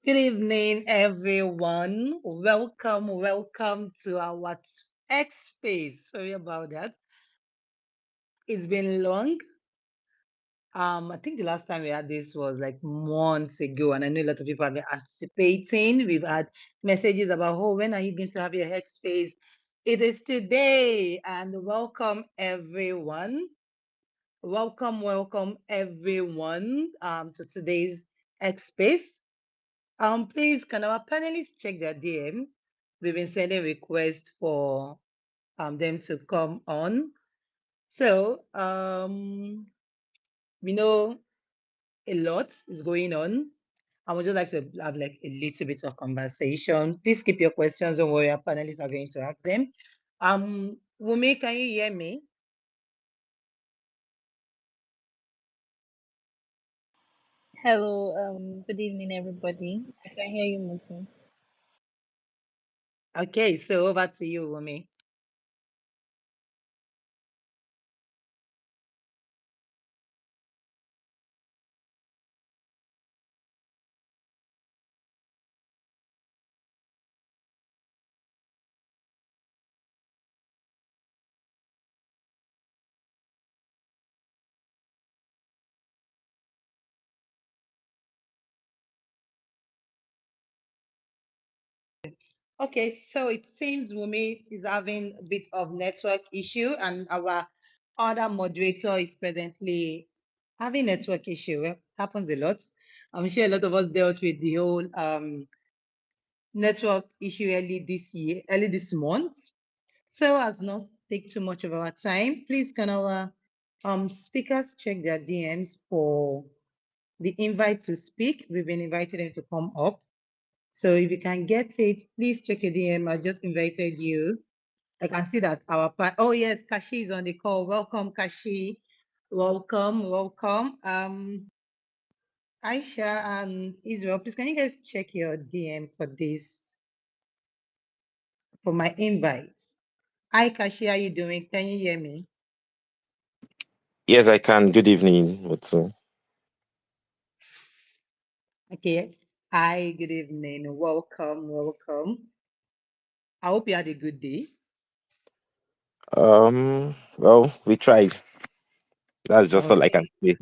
Good evening, everyone. Welcome to our X Space. Sorry about that. It's been long. I think the last time we had this was like months ago, and I know a lot of people have been anticipating. We've had messages about, oh, when are you going to have your X Space? It is today, and welcome everyone. Welcome everyone to today's X Space. Please, can our panelists check their DM? We've been sending requests for them to come on. So, we know a lot is going on. I would just like to have like a little bit of conversation. Please keep your questions on where our panelists are going to ask them. Wumi, can you hear me? Hello, good evening, everybody. I can hear you, Martin. Okay, so over to you, Wumi. Okay, so it seems Wumi is having a bit of network issue, and our other moderator is presently having network issue. Well, happens a lot. I'm sure a lot of us dealt with the whole network issue early this month. So as not take too much of our time, please can our speakers check their DMs for the invite to speak. We've been invited them to come up. So if you can get it, please check your DM. I just invited you. I can see that oh yes, Kashi is on the call. Welcome, Kashi. Welcome. Aisha and Israel, please can you guys check your DM for this, for my invites? Hi, Kashi, how you doing? Can you hear me? Yes, I can. Good evening, Mutsu. Okay. Hi, good evening. Welcome. I hope you had a good day. Well, we tried. That's just all I Okay. can say.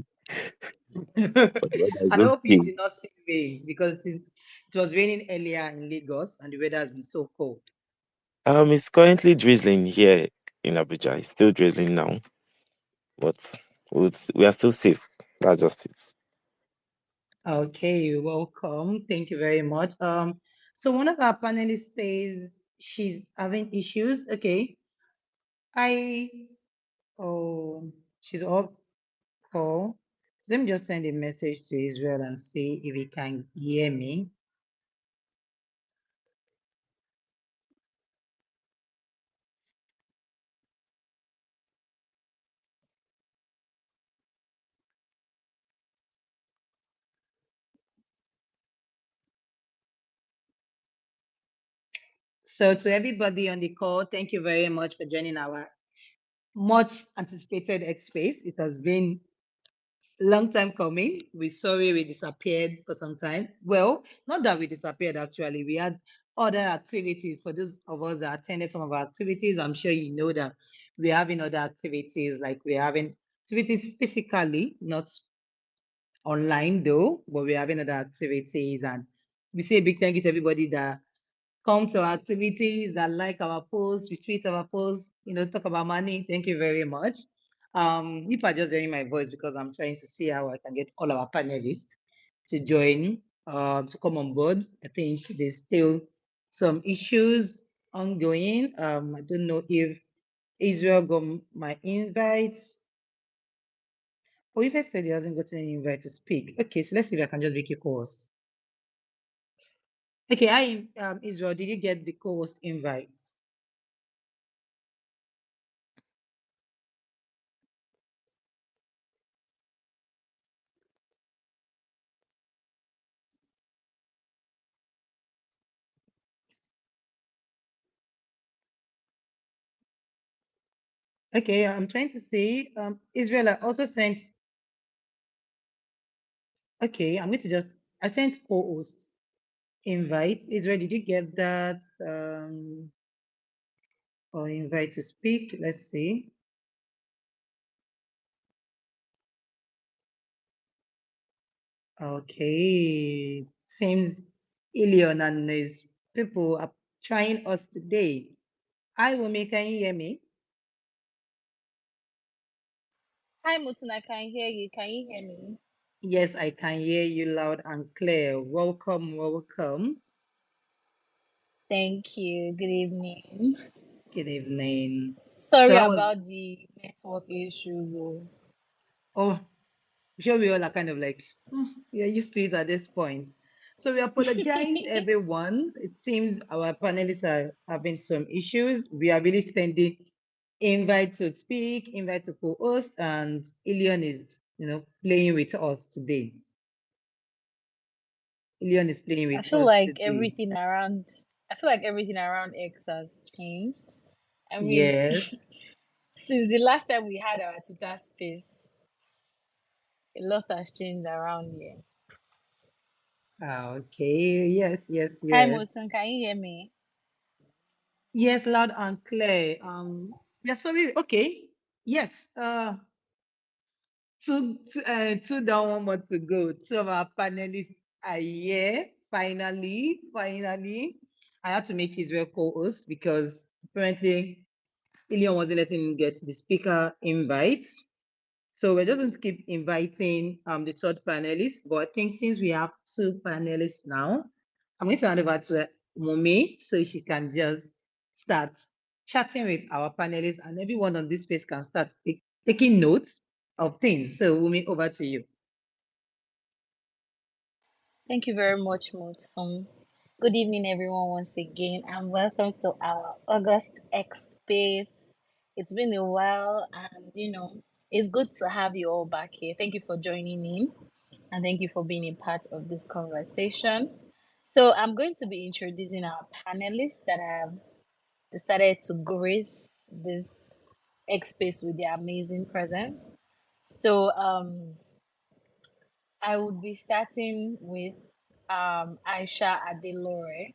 But the weather is I hope you okay. did not see rain because it was raining earlier in Lagos and the weather has been so cold. It's currently drizzling here in Abuja. It's still drizzling now, but we are still safe. That's just it. Okay, welcome. Thank you very much. So one of our panelists says she's having issues. Okay. I oh she's up call. So let me just send a message to Israel and see if he can hear me. So to everybody on the call, thank you very much for joining our much anticipated X Space. It has been a long time coming. We're sorry we disappeared for some time. Well, not that we disappeared actually. We had other activities. For those of us that attended some of our activities, I'm sure you know that we're having other activities, like we're having activities physically, not online though, but we're having other activities. And we say a big thank you to everybody that come to our activities, that like our posts, retweet our posts, talk about money. Thank you very much. You are just hearing my voice because I'm trying to see how I can get all our panelists to join, to come on board. I think there's still some issues ongoing. I don't know if Israel got my invites. Oh, if I said he hasn't gotten any invite to speak. Okay, so let's see if I can just make a co-host. Okay, Israel, did you get the co-host invites? Okay, I'm trying to see. Israel, I also sent. Okay, I'm going to just. I sent co-host. invite. Israel, did you get that? Or invite to speak. Let's see. Okay. Seems Ilion and his people are trying us today. Hi, Wumi, can you hear me? Hi, Mutun, I can hear you. Can you hear me? Yes, I can hear you loud and clear. Welcome, welcome. Thank you. Good evening. Good evening. Sorry So I was, about the network issues. oh, I'm sure we all are kind of like, we are used to it at this point. So we apologize, everyone. It seems our panelists are having some issues. We are really sending invite to speak, invite to co-host, and Ilion is, playing with us today. Ilion is playing I with feel us like today. everything around X has changed. I mean, Yes. since the last time we had our Twitter space, a lot has changed around here. Okay. Yes, yes, Hi, yes. Mutun, can you hear me? Yes, loud and clear. We are sorry. Okay. Yes. Two down, one more to go. Two of our panelists are here. Finally, finally. I had to make Israel co-host because apparently Ilion wasn't letting him get the speaker invite. So we're just going to keep inviting the third panelist. But I think since we have two panelists now, I'm going to hand over to Mumi so she can just start chatting with our panelists, and everyone on this space can start taking notes of things. So Mumi, over to you. Thank you very much, Mutun. Good evening, everyone, once again, and welcome to our August X space. It's been a while, and it's good to have you all back here. Thank you for joining in, and thank you for being a part of this conversation. So, I'm going to be introducing our panelists that have decided to grace this X space with their amazing presence. So, I would be starting with Aisha Adelore.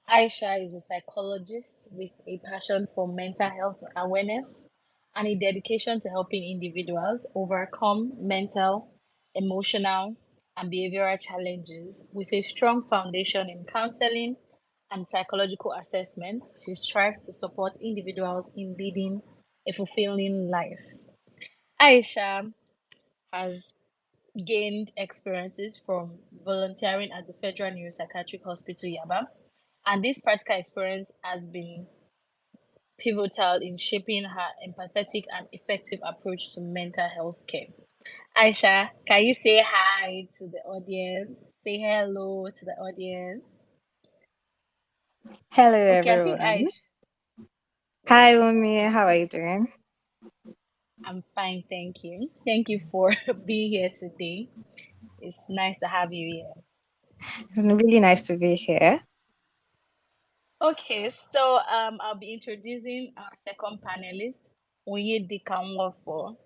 Aisha is a psychologist with a passion for mental health awareness and a dedication to helping individuals overcome mental, emotional, and behavioral challenges. With a strong foundation in counseling and psychological assessment, she strives to support individuals in leading a fulfilling life. Aisha has gained experiences from volunteering at the Federal Neuropsychiatric Hospital Yaba, and this practical experience has been pivotal in shaping her empathetic and effective approach to mental health care. Aisha, can you say hi to the audience? Say hello to the audience. Hello, Okay, I think everyone. Aisha, Hi, Umi. How are you doing? I'm fine, thank you. Thank you for being here today. It's nice to have you here. It's really nice to be here. Okay, so I'll be introducing our second panelist, Oyedika Nwafo.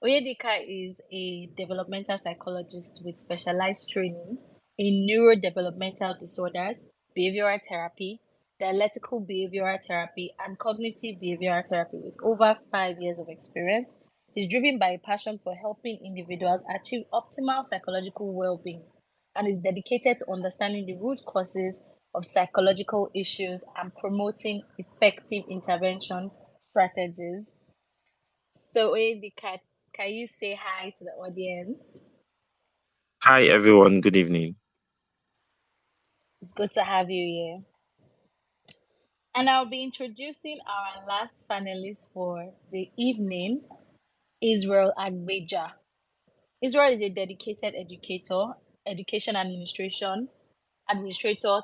Oyedika is a developmental psychologist with specialized training in neurodevelopmental disorders, behavioral therapy, dialectical behavioral therapy, and cognitive behavioral therapy with over 5 years of experience. He's driven by a passion for helping individuals achieve optimal psychological well-being and is dedicated to understanding the root causes of psychological issues and promoting effective intervention strategies. So, Oyedika, can you say hi to the audience? Hi, everyone. Good evening. It's good to have you here. And I'll be introducing our last panelist for the evening, Israel Agbeja. Israel is a dedicated education administrator,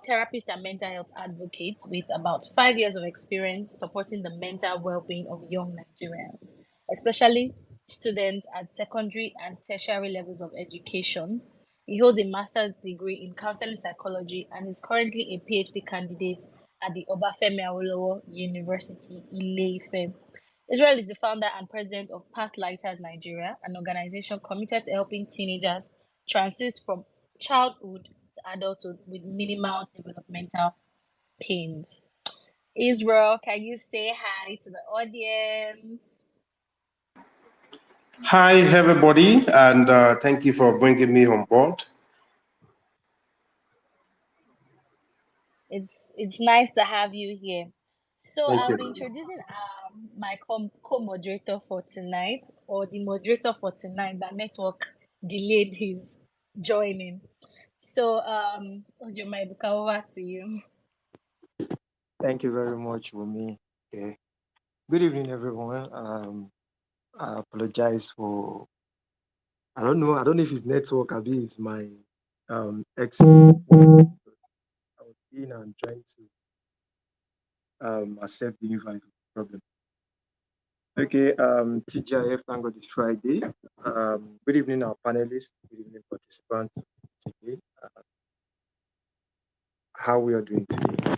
therapist, and mental health advocate with about 5 years of experience supporting the mental well-being of young Nigerians, especially students at secondary and tertiary levels of education. He holds a master's degree in counseling psychology and is currently a PhD candidate at the Obafemi Awolowo University, Ile-Ife. Israel is the founder and president of Pathlighters Nigeria, an organization committed to helping teenagers transit from childhood adulthood with minimal developmental pains. Israel, can you say hi to the audience? Hi, everybody, and thank you for bringing me on board. It's nice to have you here. So Thank I'll be you. introducing my co-moderator for tonight, or the moderator for tonight. That network delayed his joining. So Oziomaebuka, over to you. Thank you very much, Wumi. Okay. Good evening, everyone. I apologize for I don't know if it's network, maybe it's my ex. I was in and trying to accept the invite problem. Okay, TGIF, thank God it's Friday. Good evening, our panelists, good evening, participants today. How we are doing today?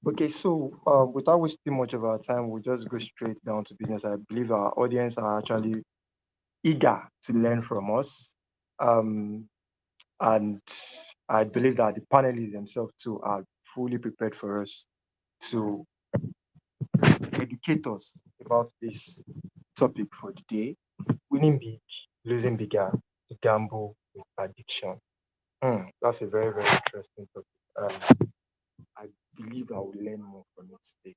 Okay, so without wasting much of our time, we'll just go straight down to business. I believe our audience are actually eager to learn from us. And I believe that the panelists themselves too are fully prepared for us to educate us about this topic for today: winning big, losing bigger, to gamble with addiction. That's a very, very interesting topic. I believe I will learn more from it today.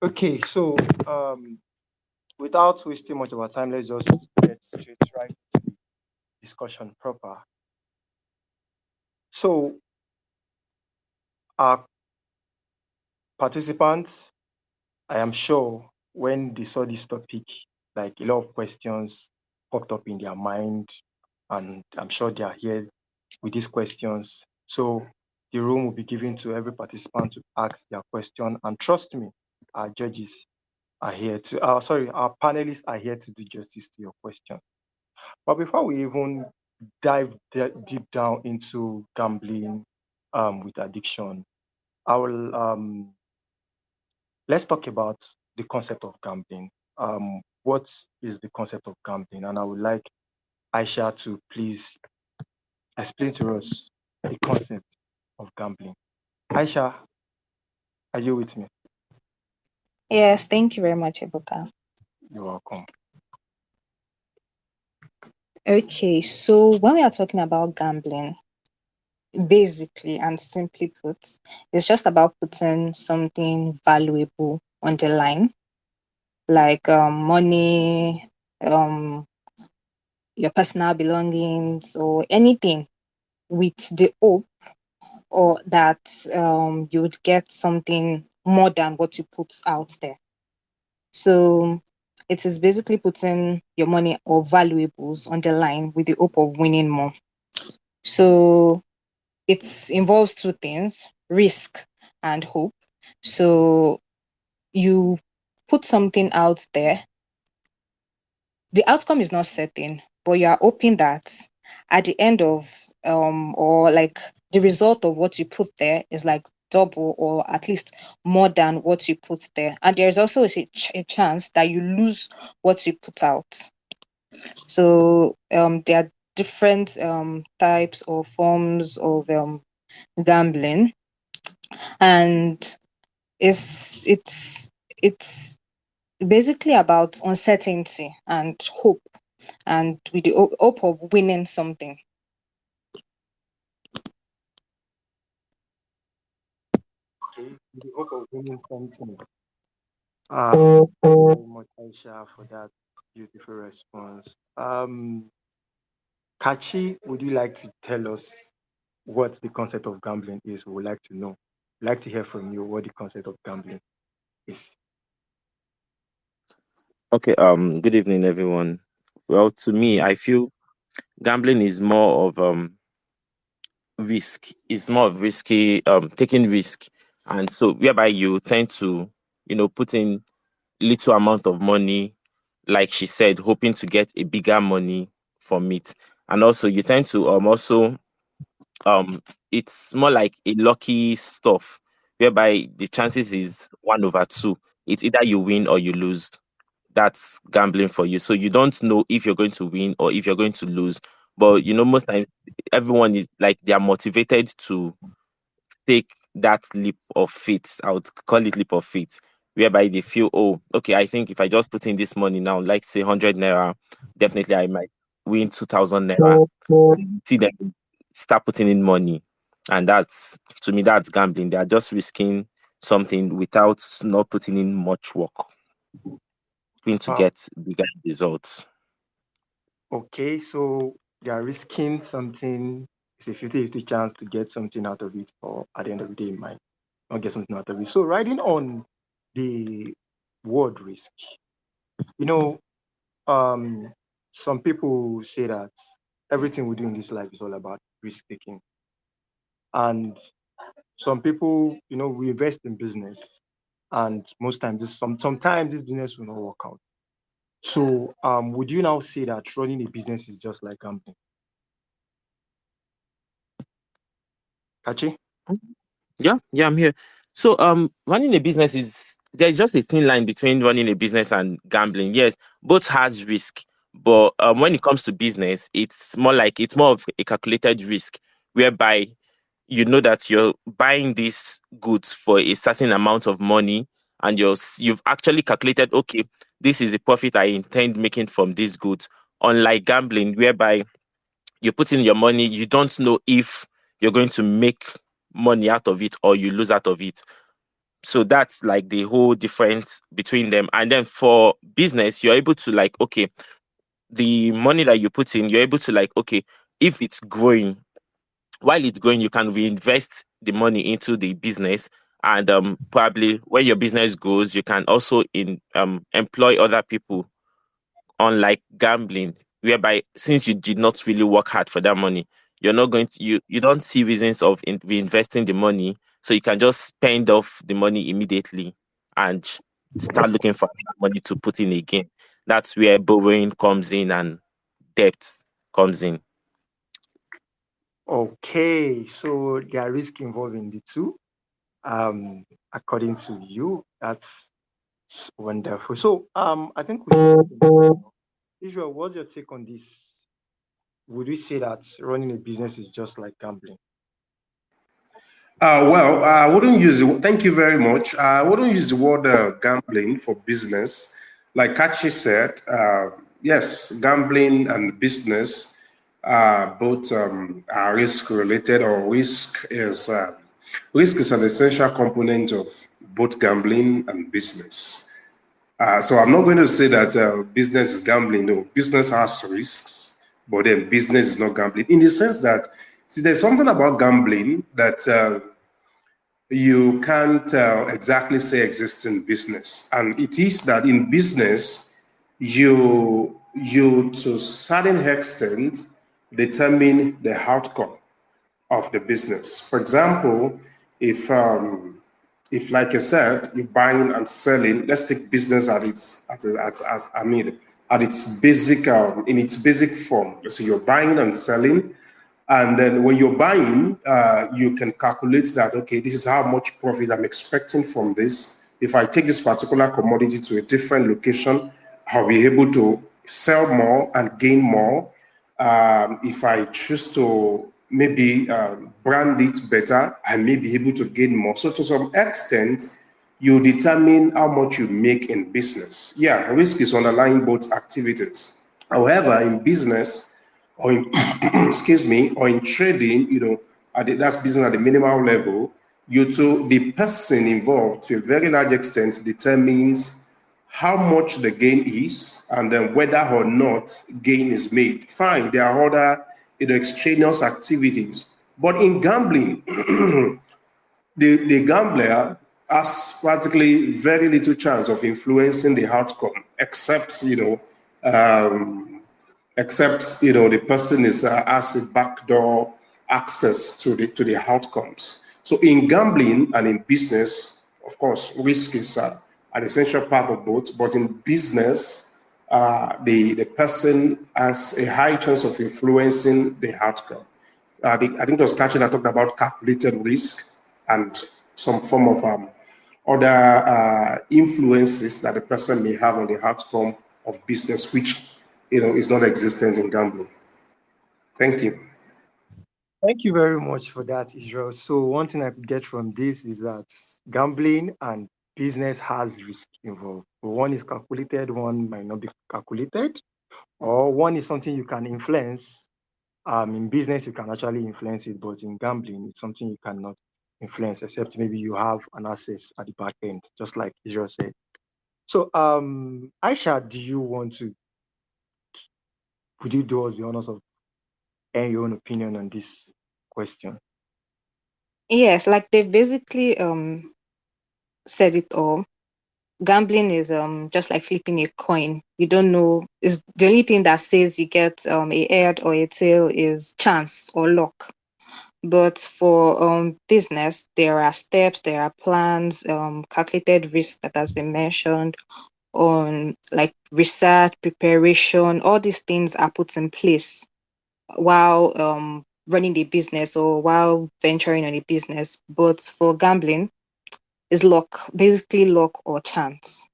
Okay, so without wasting much of our time, let's just get straight right to the discussion proper. So, our participants, I am sure when they saw this topic, like a lot of questions popped up in their mind, and I'm sure they are here with these questions. So the room will be given to every participant to ask their question, and trust me, our judges are here to, our panelists are here to do justice to your question. But before we even dive deep down into gambling with addiction, I will let's talk about the concept of gambling. What is the concept of gambling? And I would like Aisha to please explain to us the concept of gambling. Aisha, are you with me? Yes, thank you very much, Ebuka. You're welcome. Okay, so when we are talking about gambling, basically and simply put, it's just about putting something valuable on the line, like money, your personal belongings, or anything, with the hope or that you would get something more than what you put out there. So it is basically putting your money or valuables on the line with the hope of winning more. So it involves two things: risk and hope. So you put something out there, the outcome is not certain, but you are hoping that at the end of or like the result of what you put there is like double or at least more than what you put there. And there is also a chance that you lose what you put out. So there are different types or forms of gambling, and it's basically about uncertainty and hope, and with the hope of winning something. Okay, with the hope of winning something. Thank you very much, Aisha, for that beautiful response. Kachi, would you like to tell us what the concept of gambling is? We would like to know. We'd like to hear from you what the concept of gambling is. Okay, good evening everyone. Well, to me, I feel gambling is more of risk. It's more of risky, taking risk. And so whereby you tend to, put in little amount of money, like she said, hoping to get a bigger money from it. And also you tend to it's more like a lucky stuff, whereby the chances is 1/2. It's either you win or you lose. that's gambling for you. So you don't know if you're going to win or if you're going to lose. But most times everyone is like they are motivated to take that leap of faith. I would call it leap of faith, whereby they feel, oh, okay, I think if I just put in this money now, like say 100 naira, definitely I might win 2,000 naira. See them start putting in money, and that's, to me, that's gambling. They are just risking something without not putting in much work, going to get bigger results. Okay, so they are risking something. It's a 50-50 chance to get something out of it, or at the end of the day, you might not get something out of it. So riding on the word risk, some people say that everything we do in this life is all about risk taking. And some people, we invest in business, and most times, sometimes this business will not work out. So, would you now say that running a business is just like gambling? Kachi? Yeah, I'm here. So, running a business there's just a thin line between running a business and gambling. Yes, both has risk, but when it comes to business, it's more of a calculated risk, whereby you know that you're buying these goods for a certain amount of money, and you've actually calculated, okay, this is the profit I intend making from these goods. Unlike gambling, whereby you put in your money, you don't know if you're going to make money out of it or you lose out of it. So that's like the whole difference between them. And then for business, you're able to okay, the money that you put in, you're able to okay, if it's growing, while it's growing, you can reinvest the money into the business. And probably when your business grows, you can also employ other people. Unlike gambling, whereby since you did not really work hard for that money, you're not going to you don't see reasons of reinvesting the money, so you can just spend off the money immediately and start looking for money to put in again. That's where borrowing comes in and debt comes in. Okay, so there are risks involved in the two. According to you, that's wonderful. So, I think Israel, what's your take on this? Would we say that running a business is just like gambling? Well, I wouldn't use it. Thank you very much. I wouldn't use the word gambling for business. Like Kachi said, yes, gambling and business both are risk related, or risk is an essential component of both gambling and business. So I'm not going to say that business is gambling. No, business has risks, but then business is not gambling, in the sense that, see, there's something about gambling that you can't exactly say exists in business. And it is that in business, you to a certain extent determine the outcome of the business. For example, if like I said, you're buying and selling, let's take business at its basic in its basic form. So you're buying and selling, and then when you're buying, you can calculate that, okay, this is how much profit I'm expecting from this. If I take this particular commodity to a different location, I'll be able to sell more and gain more. If I choose to maybe brand it better, I may be able to gain more. So to some extent, you determine how much you make in business. Yeah, risk is underlying both activities. However, in business, or in, excuse me, or in trading, that's business at the minimal level, the person involved to a very large extent determines how much the gain is, and then whether or not gain is made. Fine, there are other extraneous activities. But in gambling, the gambler has practically very little chance of influencing the outcome, except the person has a backdoor access to the outcomes. So in gambling and in business, of course, risk is an essential part of both. But in business, the person has a high chance of influencing the outcome. I think it was Kachi that talked about calculated risk and some form of other influences that the person may have on the outcome of business, which is not existent in gambling. Thank you. Thank you very much for that, Israel. So one thing I could get from this is that gambling and business has risk involved. One is calculated, one might not be calculated, or one is something you can influence. In business, you can actually influence it, but in gambling, it's something you cannot influence, except maybe you have an access at the back end, just like Israel said. So, Aisha, would you do us the honors of airing your own opinion on this question? Yes, like they basically said it all. Gambling is just like flipping a coin. You don't know, is the only thing that says you get a head or a tail is chance or luck. But for business, there are steps, there are plans, calculated risk that has been mentioned, on like research, preparation, all these things are put in place while running the business or while venturing on a business. But for gambling, it's luck, basically luck or chance.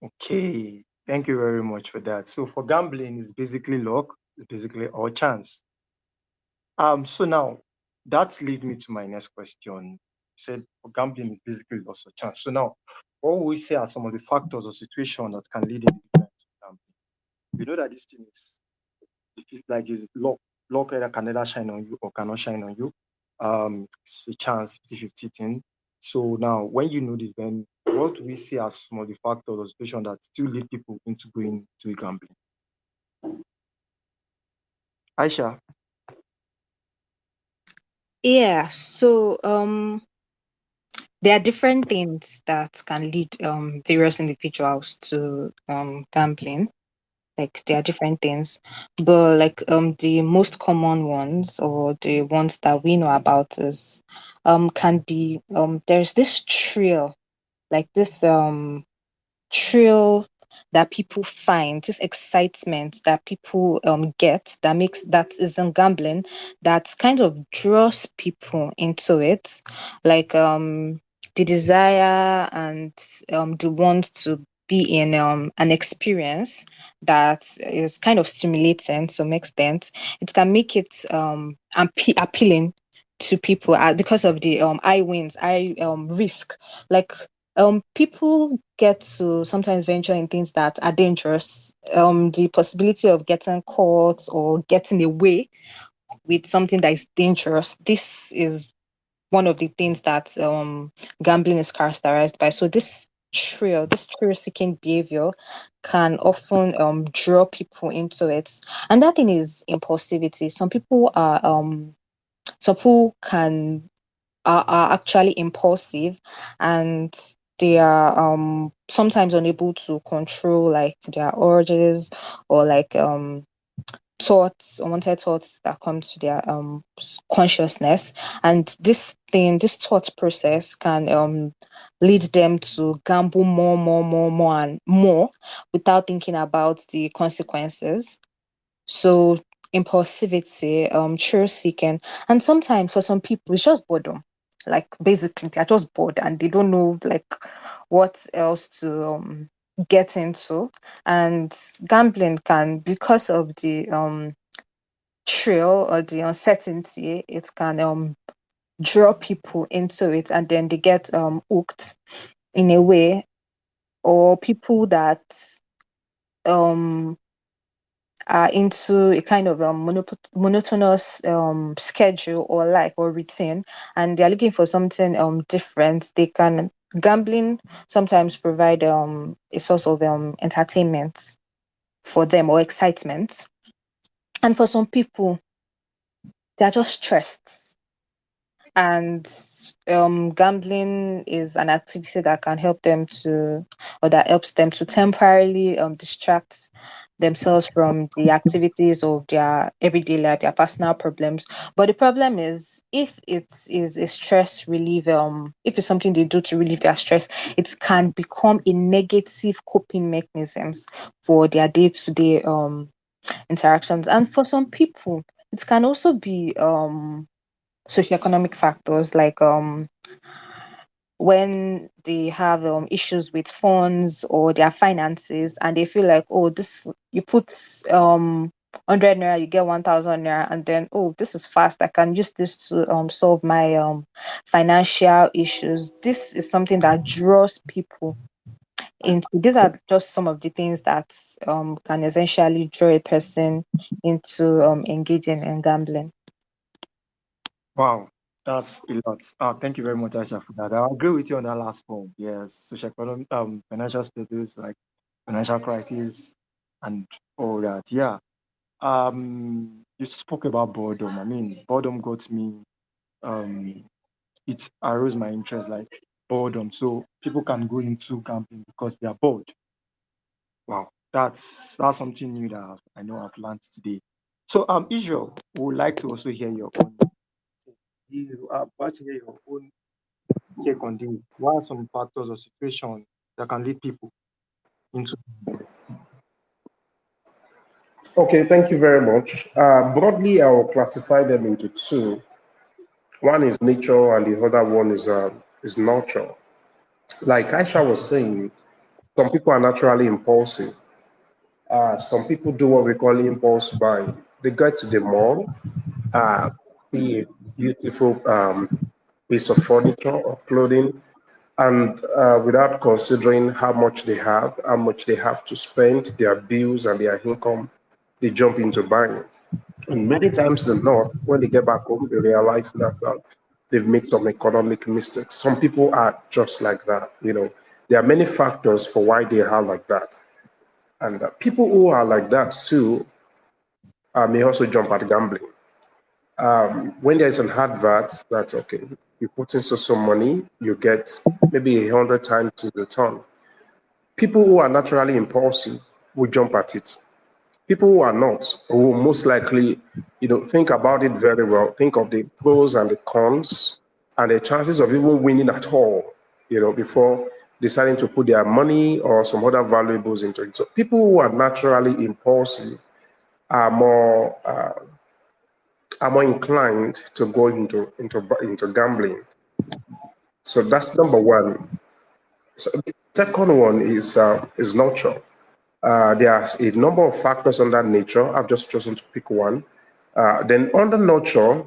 Okay, thank you very much for that. So for gambling, it's basically luck, it's basically all chance. So now that leads me to my next question. You said for gambling is basically loss of chance. So now, what will we say are some of the factors or situations that can lead individuals to gambling? We know that this thing is it's luck. Luck either can either shine on you or cannot shine on you. It's a chance, 50-50 thing. So now, when you know this, then what do we see as some of the factors or situations that still lead people into going to gambling? Aisha. Yeah, so there are different things that can lead various individuals to gambling. Like there are different things, but like the most common ones or the ones that we know about is can be there's this thrill, like this thrill that people find, this excitement that people get, that isn't gambling, that kind of draws people into it, like the desire and the want to be in an experience that is kind of stimulating to some extent. It can make it appealing to people because of the I wins, I risk. Like people get to sometimes venture in things that are dangerous. The possibility of getting caught or getting away with something that is dangerous. This is one of the things that gambling is characterized by. So this thrill seeking behavior can often draw people into it. And that thing is impulsivity. Some people are actually impulsive, and they are sometimes unable to control like their urges or like thoughts, unwanted thoughts that come to their consciousness. And this thought process can lead them to gamble more and more without thinking about the consequences. So impulsivity, thrill seeking, and sometimes for some people it's just boredom. Like basically they're just bored and they don't know like what else to get into. And gambling can, because of the thrill or the uncertainty, it can draw people into it, and then they get hooked in a way. Or people that um are into a kind of monotonous schedule or life or routine, and they're looking for something different. They can Gambling sometimes provide a source of entertainment for them or excitement. And for some people, they're just stressed, and gambling is an activity that can help them to, or that helps them to temporarily distract themselves from the activities of their everyday life, their personal problems. But the problem is, if it is a stress relief, if it's something they do to relieve their stress, it can become a negative coping mechanisms for their day-to-day interactions. And for some people, it can also be socioeconomic factors like when they have issues with funds or their finances, and they feel like, oh, this, you put 100 naira, you get 1,000 naira, and then, oh, this is fast, I can use this to solve my financial issues. This is something that draws people into. These are just some of the things that can essentially draw a person into engaging in gambling. Wow, that's a lot. Thank you very much, Aisha, for that. I agree with you on that last point. Yes, social economic, financial status, like financial crisis, and all that. Yeah. You spoke about boredom. I mean, boredom got me. It aroused my interest, like boredom. So people can go into gambling because they are bored. Wow, that's something new that I know I've learned today. So, Israel, we would like to also hear your own. You are about to hear your own take on this. What are some factors or situations that can lead people into? Okay, thank you very much. Broadly, I will classify them into two. One is nature, and the other one is nurture. Like Aisha was saying, some people are naturally impulsive. Some people do what we call impulse buying. They go to the mall, see a beautiful piece of furniture or clothing, and without considering how much they have, how much they have to spend, their bills and their income, they jump into buying. And many times than not, when they get back home, they realize that they've made some economic mistakes. Some people are just like that. There are many factors for why they are like that. And people who are like that too may also jump at gambling. When there's an advert that, okay, you put in so money, you get maybe 100 times the return. People who are naturally impulsive will jump at it. People who are not will most likely, think about it very well, think of the pros and the cons and the chances of even winning at all, before deciding to put their money or some other valuables into it. So people who are naturally impulsive are more inclined to go into gambling. So that's number one. So the second one is nurture. There are a number of factors under nature. I've just chosen to pick one. Then under nurture,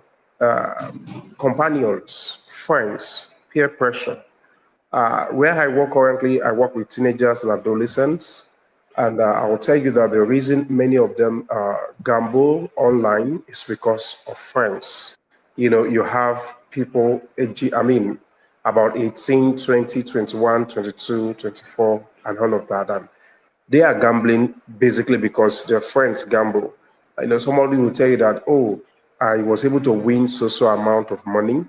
companions, friends, peer pressure. Where I work currently, I work with teenagers and adolescents. And I will tell you that the reason many of them gamble online is because of friends. You have people, about 18, 20, 21, 22, 24, and all of that. And they are gambling basically because their friends gamble. I know somebody will tell you that, oh, I was able to win so amount of money.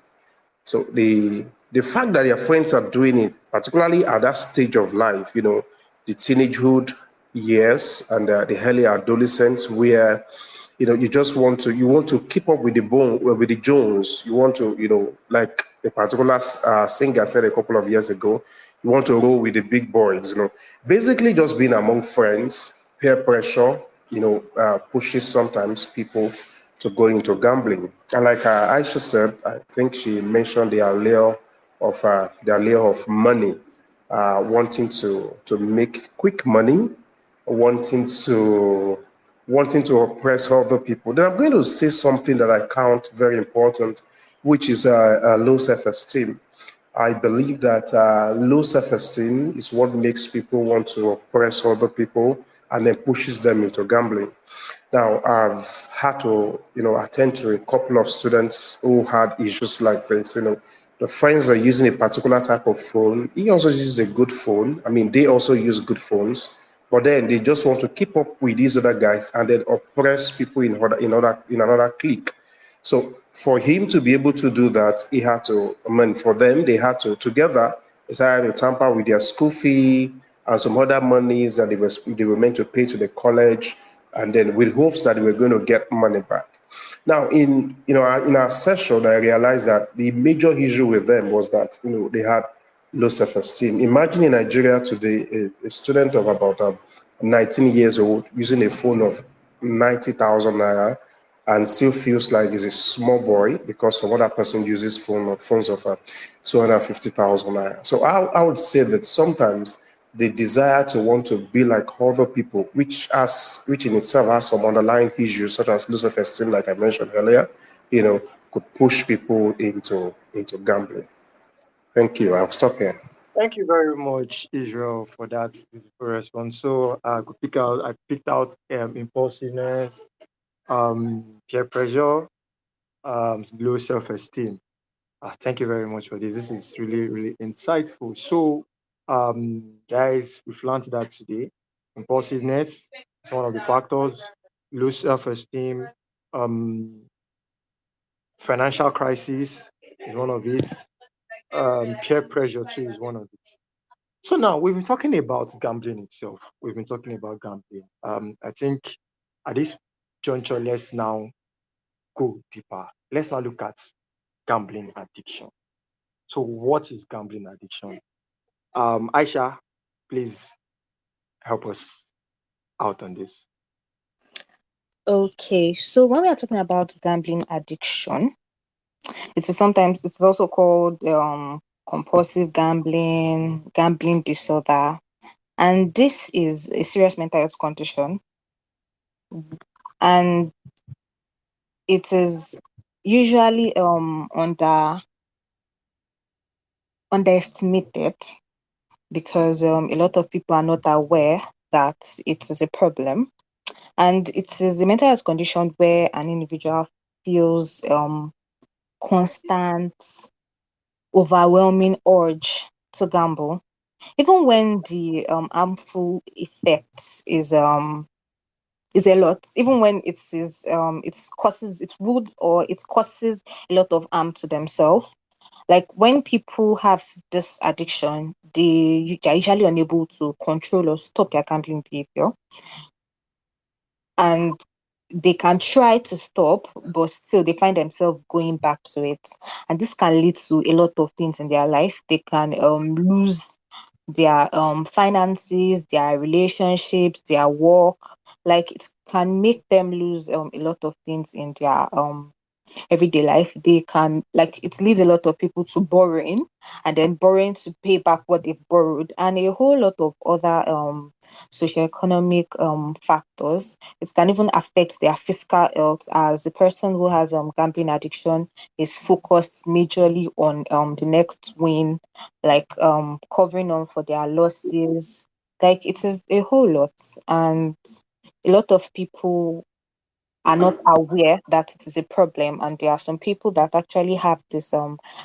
So the fact that your friends are doing it, particularly at that stage of life, the teenagehood years and the early adolescence, where you want to keep up with the Jones. You want to, like a particular singer said a couple of years ago, you want to roll with the big boys. Basically just being among friends, peer pressure, pushes sometimes people to go into gambling. And like Aisha said, I think she mentioned the allure of money, wanting to make quick money, wanting to oppress other people. Then I'm going to say something that I count very important, which is low self-esteem. I believe that low self-esteem is what makes people want to oppress other people and then pushes them into gambling. Now, I've had to, attend to a couple of students who had issues like this. The friends are using a particular type of phone. He also uses a good phone. I mean, they also use good phones, but then they just want to keep up with these other guys and then oppress people in another clique. So for him to be able to do that, he had to, for them, they had to together decide to tamper with their school fee and some other monies that they were meant to pay to the college, and then with hopes that they were going to get money back. Now, in our session, I realized that the major issue with them was that they had low self-esteem. Imagine in Nigeria today, a student of about 19 years old using a phone of 90,000 naira and still feels like he's a small boy because some other person uses phones of 250,000 naira. So I would say that sometimes the desire to want to be like other people, which in itself has some underlying issues such as low self-esteem, like I mentioned earlier, could push people into gambling. Thank you. I'll stop here. Thank you very much, Israel, for that beautiful response. So I picked out impulsiveness, peer pressure, low self-esteem. Thank you very much for this. This is really, really insightful. So, guys, we've learned that today. Impulsiveness is one of the factors. Low self-esteem, financial crisis is one of it. Peer pressure too is one of it. So now we've been talking about gambling itself. We've been talking about gambling. I think at this juncture, let's now go deeper. Let's now look at gambling addiction. So what is gambling addiction? Aisha, please help us out on this. Okay, so when we are talking about gambling addiction, it's also called compulsive gambling disorder, and this is a serious mental health condition, and it is usually underestimated because a lot of people are not aware that it is a problem, and it is a mental health condition where an individual feels constant, overwhelming urge to gamble, even when the harmful effects is a lot, even when it causes a lot of harm to themselves. Like when people have this addiction, they're usually unable to control or stop their gambling behavior, and they can try to stop, but still they find themselves going back to it, and this can lead to a lot of things in their life. They can lose their finances, their relationships, their work. Like it can make them lose a lot of things in their everyday life. They can, like, it leads a lot of people to borrowing, and then borrowing to pay back what they've borrowed, and a whole lot of other socioeconomic factors. It can even affect their physical health, as the person who has gambling addiction is focused majorly on the next win, like covering on for their losses. Like it is a whole lot, and a lot of people are not aware that it is a problem, and there are some people that actually have this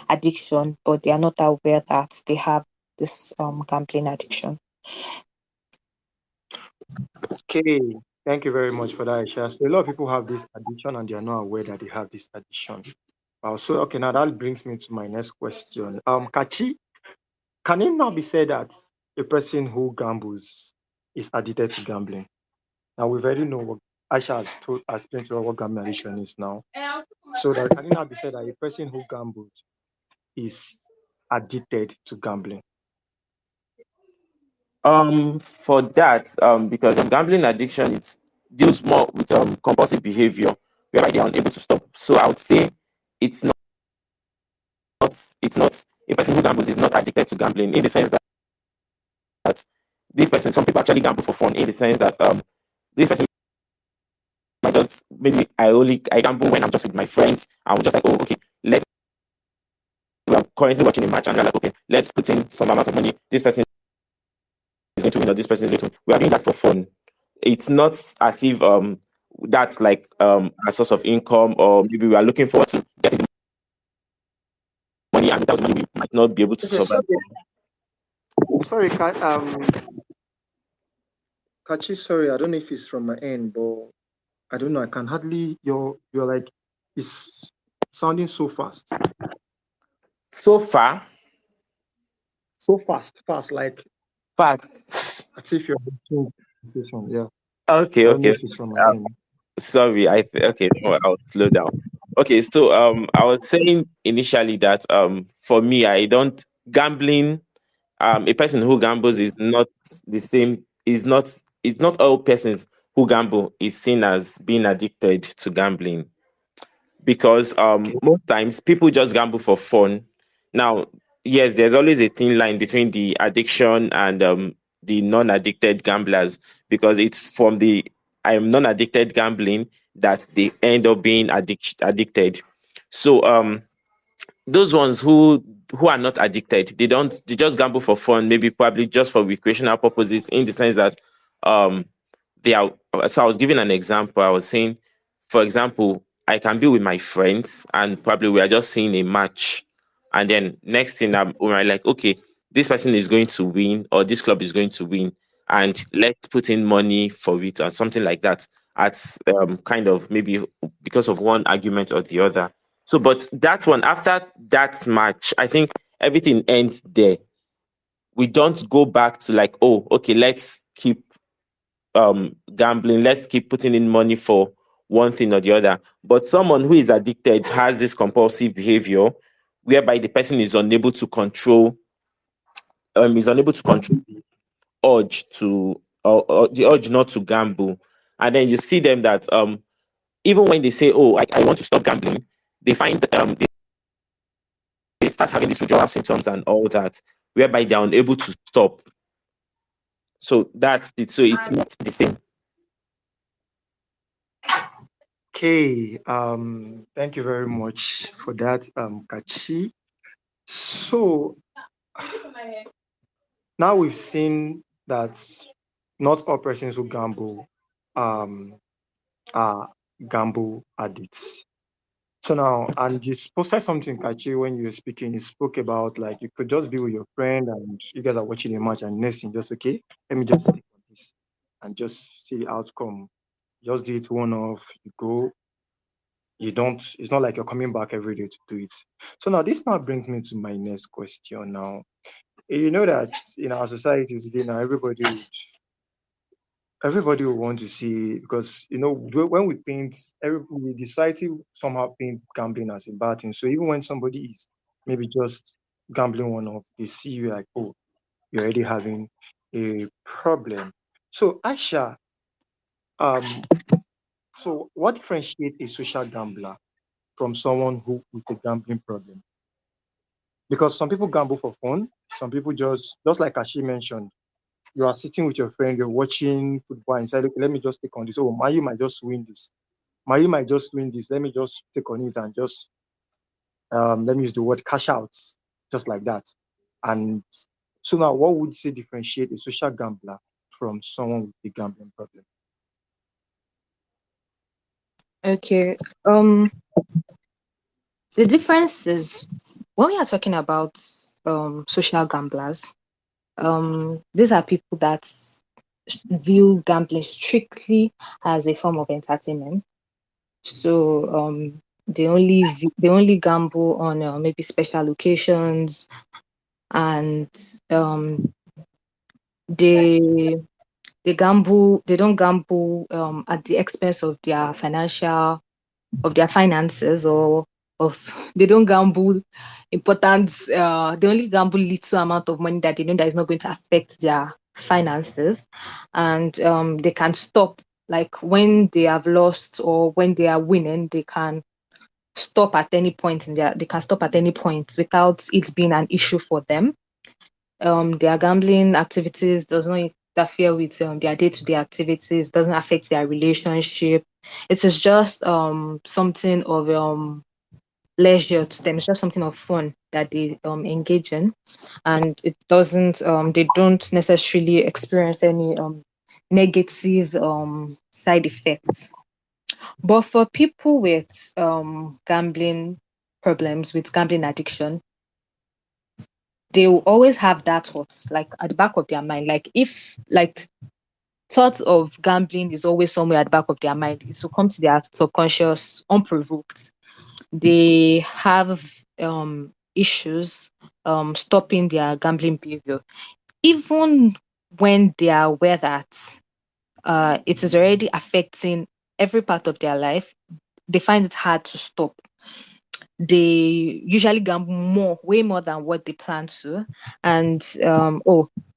addiction, but they are not aware that they have this gambling addiction. Okay, thank you very much for that, Aisha. So a lot of people have this addiction and they are not aware that they have this addiction. So okay, now that brings me to my next question. Kachi, can it now be said that a person who gambles is addicted to gambling? Now we already know what Aisha has explained to us what gambling addiction is now. So that can it now be said that a person who gambles is addicted to gambling? For that, because gambling addiction, it deals more with compulsive behavior whereby they are unable to stop. So I would say it's not a person who gambles is not addicted to gambling, in the sense that this person, some people actually gamble for fun, in the sense that this person might just, maybe I gamble when I'm just with my friends. I'm just like, oh, okay, we are currently watching a match, and we're like, okay, let's put in some amount of money. This person is going to win, or this person is going to win. We are doing that for fun. It's not as if that's like a source of income, or maybe we are looking forward to getting the money, and without the money we might not be able to survive. Sorry, Kachi, sorry, I don't know if it's from my end, but I don't know. I can hardly. You're like, it's sounding so fast. So far, so fast, like fast. As if you're yeah. Okay. If it's from my end. Sorry, okay. No, I'll slow down. Okay, so I was saying initially that for me, I don't gambling. A person who gambles is not the same. It's not all persons who gamble is seen as being addicted to gambling. because Okay. most times people just gamble for fun. Now, yes, there's always a thin line between the addiction and the non-addicted gamblers, because it's from the I am non-addicted gambling that they end up being addicted. So those ones who are not addicted, they just gamble for fun, maybe probably just for recreational purposes, in the sense that um they are. So I was giving an example. I was saying, for example, I can be with my friends and probably we are just seeing a match, and then next thing we're like, okay, this person is going to win or this club is going to win, and let's put in money for it or something like that. At kind of maybe because of one argument or the other. So, but that one, after that match, I think everything ends there. We don't go back to like, oh, okay, let's keep gambling, let's keep putting in money for one thing or the other. But someone who is addicted has this compulsive behavior whereby the person is unable to control the urge to or the urge not to gamble. And then you see them that even when they say, oh, I want to stop gambling, they find they start having these withdrawal symptoms and all that, whereby they're unable to stop. So that's it. So it's not the same. Okay. Thank you very much for that, Kachi. So now we've seen that not all persons who gamble um, are gamble addicts. So now, and you posted something, Kachi, when you were speaking. You spoke about like you could just be with your friend and you guys are watching a match, and next thing, just okay, let me just take on this and just see the outcome. Just do it one off, you go, you don't, it's not like you're coming back every day to do it. So now this now brings me to my next question now. You know that in our society today now, everybody will want to see, because you know when we paint, the society somehow paint gambling as a bad thing. So even when somebody is maybe just gambling one off, they see you like, oh, you're already having a problem. So Aisha, um, so what differentiates a social gambler from someone who with a gambling problem? Because some people gamble for fun, some people just like Ashi mentioned, you are sitting with your friend, you're watching football and say, okay, let me just take on this. Oh, Mayu might just win this. Mayu might just win this. Let me just take on it and just let me use the word cash out, just like that. And so now, what would you say differentiate a social gambler from someone with a gambling problem? Okay. The difference is when we are talking about social gamblers, these are people that view gambling strictly as a form of entertainment. So they only gamble on maybe special occasions, and um, they they don't gamble at the expense of their finances, or of they don't gamble important they only gamble little amount of money that they know that is not going to affect their finances, and they can stop, like when they have lost or when they are winning, they can stop at any point they can stop at any point without it being an issue for them. Their gambling activities does not interfere with their day-to-day activities, doesn't affect their relationship. It is just something of leisure to them. It's just something of fun that they engage in, and it doesn't they don't necessarily experience any negative side effects. But for people with gambling problems, with gambling addiction, they will always have that thoughts like at the back of their mind. Like if like thoughts of gambling is always somewhere at the back of their mind, it will come to their subconscious unprovoked. They have issues stopping their gambling behavior, even when they are aware that it is already affecting every part of their life. They find it hard to stop. they usually gamble way more than what they plan to. And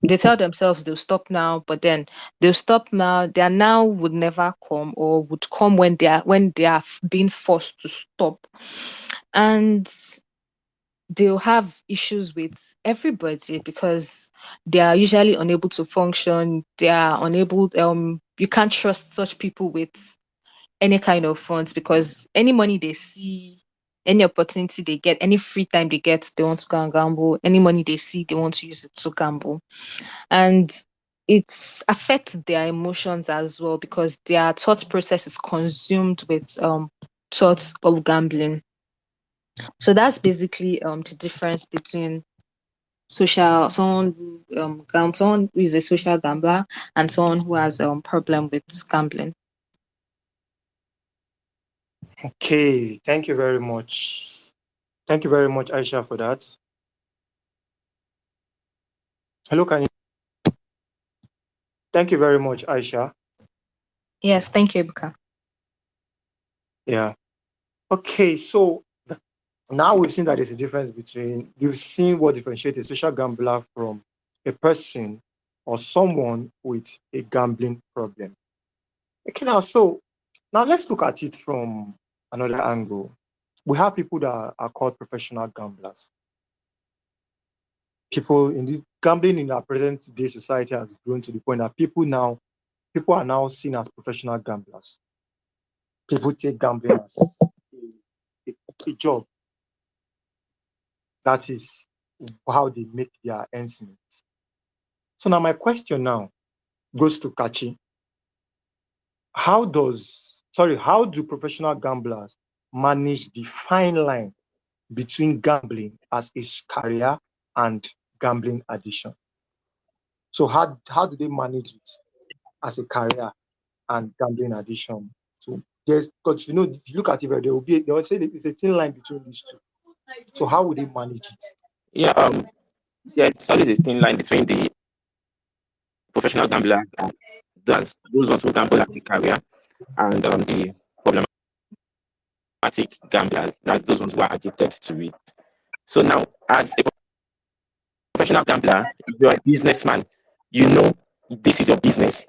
they tell themselves they'll stop now, but then they'll stop now. Their now would never come, or would come when they are being forced to stop. And they'll have issues with everybody because they are usually unable to function. They are unable, you can't trust such people with any kind of funds, because any money they see, any opportunity they get, any free time they get, they want to go and gamble. Any money they see, they want to use it to gamble. And it affects their emotions as well, because their thought process is consumed with thoughts of gambling. So that's basically the difference between someone someone who is a social gambler and someone who has problem with gambling. Okay, thank you very much. Thank you very much, Aisha, for that. Hello, can you? Thank you very much, Aisha. Yes, thank you, Ebuka. Yeah. Okay, so now we've seen that there's a difference between, you've seen what differentiates a social gambler from a person or someone with a gambling problem. Okay, now let's look at it from another angle. We have people that are called professional gamblers. People in the gambling in our present day society has grown to the point that people are now seen as professional gamblers. People take gambling as a job. That is how they make their ends meet. So now my question now goes to Kachi. How do professional gamblers manage the fine line between gambling as a career and gambling addiction? So how do they manage it as a career and gambling addiction? So because if you look at it, they will say it's a thin line between these two. So how would they manage it? Yeah, it's always a thin line between the professional gambler and those ones who gamble as a career, and the problematic gamblers, that's those ones who are addicted to it. So now, as a professional gambler, if you're a businessman, you know this is your business.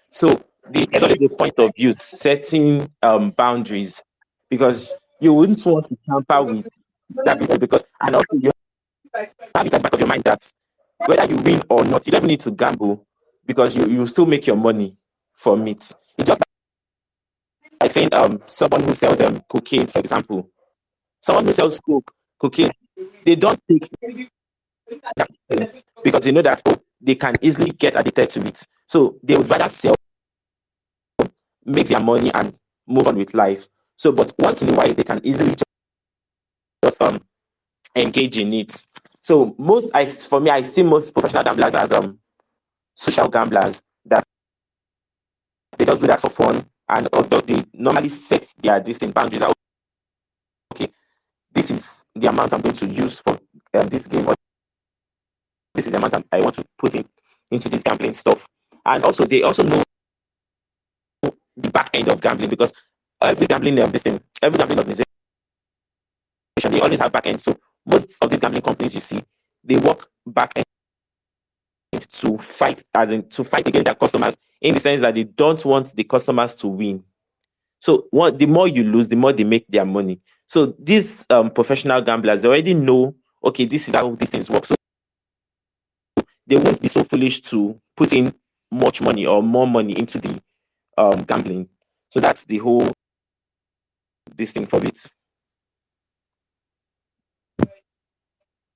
So there's always a point of view setting boundaries, because you wouldn't want to tamper with that business, because, and also you have it at the back of your mind that whether you win or not, you don't need to gamble, because you still make your money from it. It's just like saying someone who sells cocaine, for example. Someone who sells cocaine, they don't take that because they know that they can easily get addicted to it. So they would rather sell, make their money, and move on with life. So, but once in a while, they can easily just engage in it. So for me, I see most professional gamblers as social gamblers, that they just do that for fun, and they normally set their distinct boundaries. Okay, this is the amount I'm going to use for this game, or this is the amount I want to put into this gambling stuff. And also, they also know the back end of gambling, because every gambling organization, they always have back end. So most of these gambling companies you see, they work back end to fight against their customers, in the sense that they don't want the customers to win. So the more you lose, the more they make their money. So these professional gamblers, they already know, okay, this is how these things work. So they won't be so foolish to put in much money or more money into the gambling. So that's the whole this thing for it.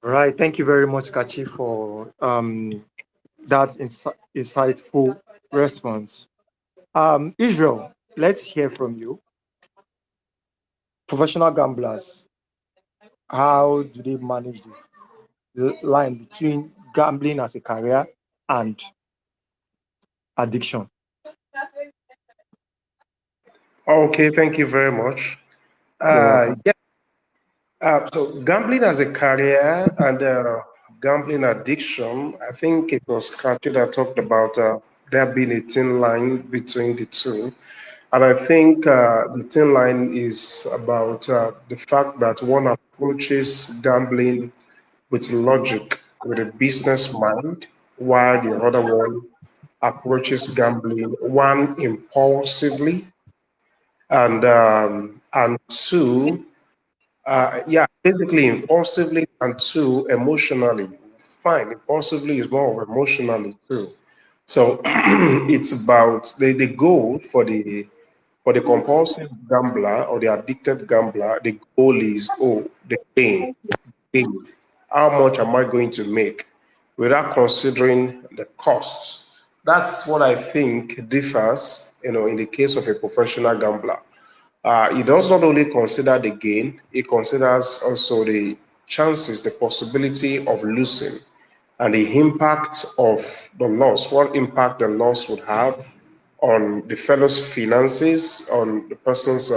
Right. Thank you very much, Kachi, for that insightful response. Israel, let's hear from you. Professional gamblers, how do they manage the line between gambling as a career and addiction? Okay, thank you very much. You're welcome. Yeah. So gambling as a career and gambling addiction, I think it was Kachi that talked about there being a thin line between the two. And I think the thin line is about the fact that one approaches gambling with logic, with a business mind, while the other one approaches gambling, one impulsively, and two, yeah, basically impulsively, and two, emotionally. Fine, impulsively is more of emotionally too. So it's about the goal for the compulsive gambler or the addicted gambler. The goal is, oh, the gain. How much am I going to make, without considering the costs? That's what I think differs, in the case of a professional gambler. It does not only consider the gain, it considers also the chances, the possibility of losing, and the impact of the loss, what impact the loss would have on the fellow's finances, on the person's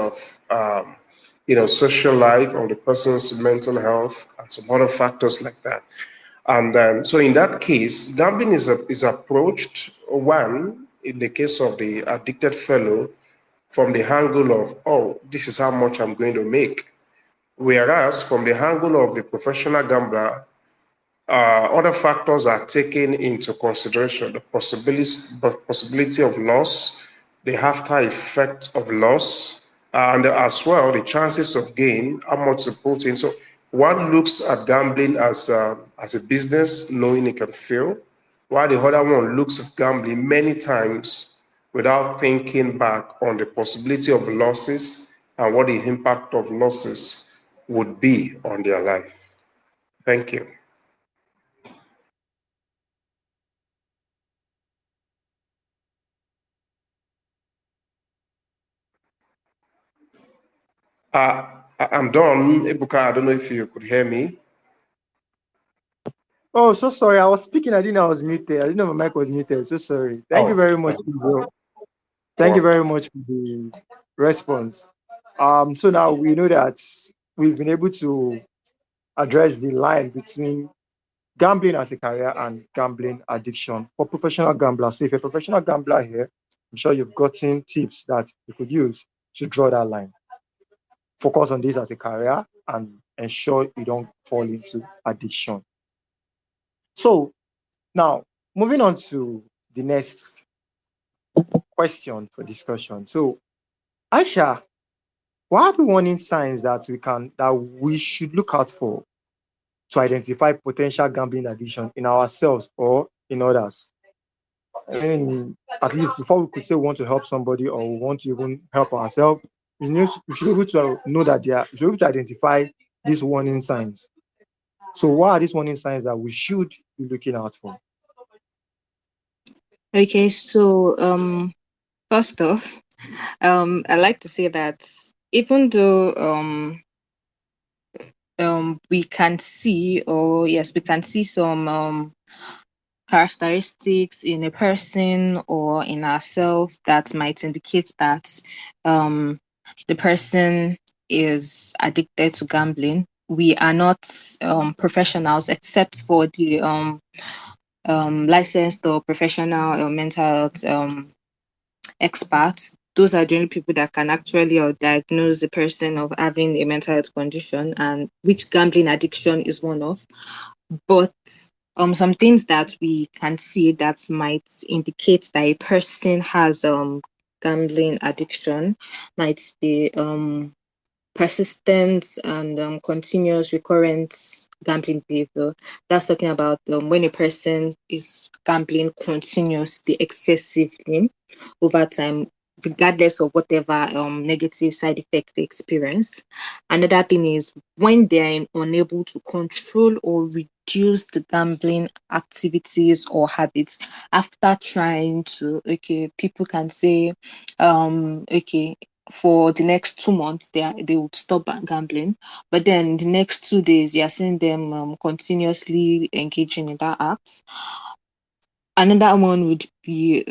social life, on the person's mental health, and some other factors like that. And so in that case, gambling is approached, one, in the case of the addicted fellow, from the angle of, oh, this is how much I'm going to make. Whereas from the angle of the professional gambler, other factors are taken into consideration: the possibility of loss, the after effect of loss, and as well the chances of gain, how much to put in. So one looks at gambling as a business, knowing it can fail, while the other one looks at gambling many times without thinking back on the possibility of losses and what the impact of losses would be on their life. Thank you. I'm done. Ibuka, I don't know if you could hear me. Oh, so sorry. I was speaking. I didn't know I was muted. I didn't know my mic was muted. So sorry. Thank you Oh, very much, bro. Thank you very much for the response. So now we know that we've been able to address the line between gambling as a career and gambling addiction for professional gamblers. So if you're a professional gambler here, I'm sure you've gotten tips that you could use to draw that line. Focus on this as a career and ensure you don't fall into addiction. So now moving on to the next question for discussion. So Aisha, what are the warning signs that we should look out for to identify potential gambling addiction in ourselves or in others? I mean, at least before we could say we want to help somebody or we want to even help ourselves, we should be able to know that we should be able to identify these warning signs. So what are these warning signs that we should be looking out for? Okay, so first off, I like to say that even though we can see, or yes, we can see some characteristics in a person or in ourselves that might indicate that the person is addicted to gambling. We are not professionals except for the licensed or professional mental health experts. Those are the only people that can actually diagnose the person of having a mental health condition, and which gambling addiction is one of. But some things that we can see that might indicate that a person has gambling addiction might be persistent and continuous recurrent gambling behavior. That's talking about when a person is gambling continuously, excessively over time, regardless of whatever negative side effect they experience. Another thing is when they're unable to control or reduce the gambling activities or habits after trying to, okay, people can say, okay, for the next 2 months they would stop gambling, but then the next 2 days you're seeing them continuously engaging in that act. Another one would be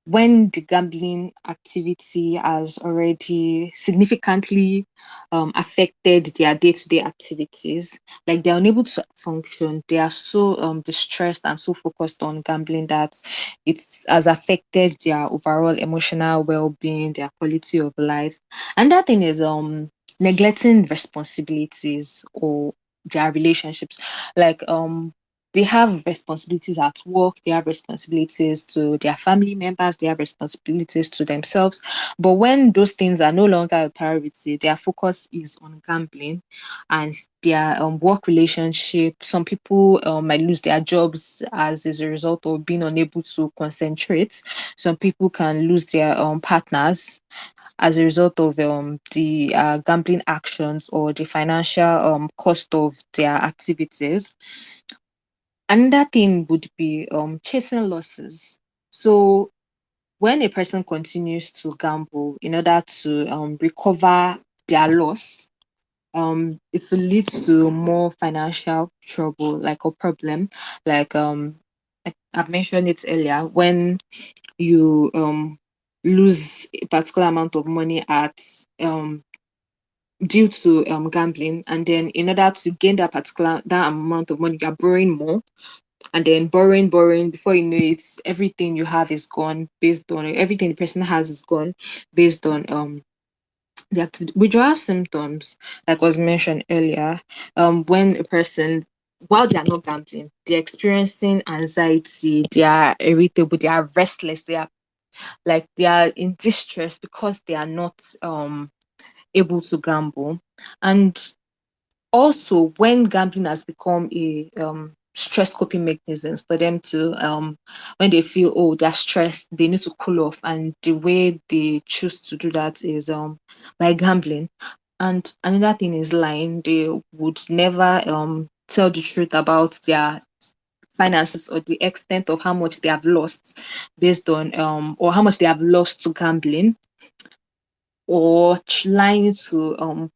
when the gambling activity has already significantly affected their day-to-day activities, like they're unable to function, they are so distressed and so focused on gambling that it has affected their overall emotional well-being, their quality of life. And that thing is neglecting responsibilities or their relationships. Like they have responsibilities at work, they have responsibilities to their family members, they have responsibilities to themselves. But when those things are no longer a priority, their focus is on gambling and their work relationship. Some people might lose their jobs as a result of being unable to concentrate. Some people can lose their partners as a result of the gambling actions or the financial cost of their activities. Another thing would be chasing losses. So when a person continues to gamble in order to recover their loss, it will lead to more financial trouble, like a problem. Like I've mentioned it earlier, when you lose a particular amount of money at due to gambling, and then in order to gain that amount of money, you're borrowing more, and then borrowing, before you know it, everything you have is gone, based on everything the person has is gone, based on the withdrawal symptoms, like was mentioned earlier. When a person, while they are not gambling, they're experiencing anxiety, they are irritable, they are restless, they are in distress because they are not able to gamble. And also, when gambling has become a stress coping mechanisms for them to when they feel, oh, they're stressed, they need to cool off, and the way they choose to do that is by gambling. And another thing is lying. They would never tell the truth about their finances or the extent of how much they have lost based on or how much they have lost to gambling, or lying to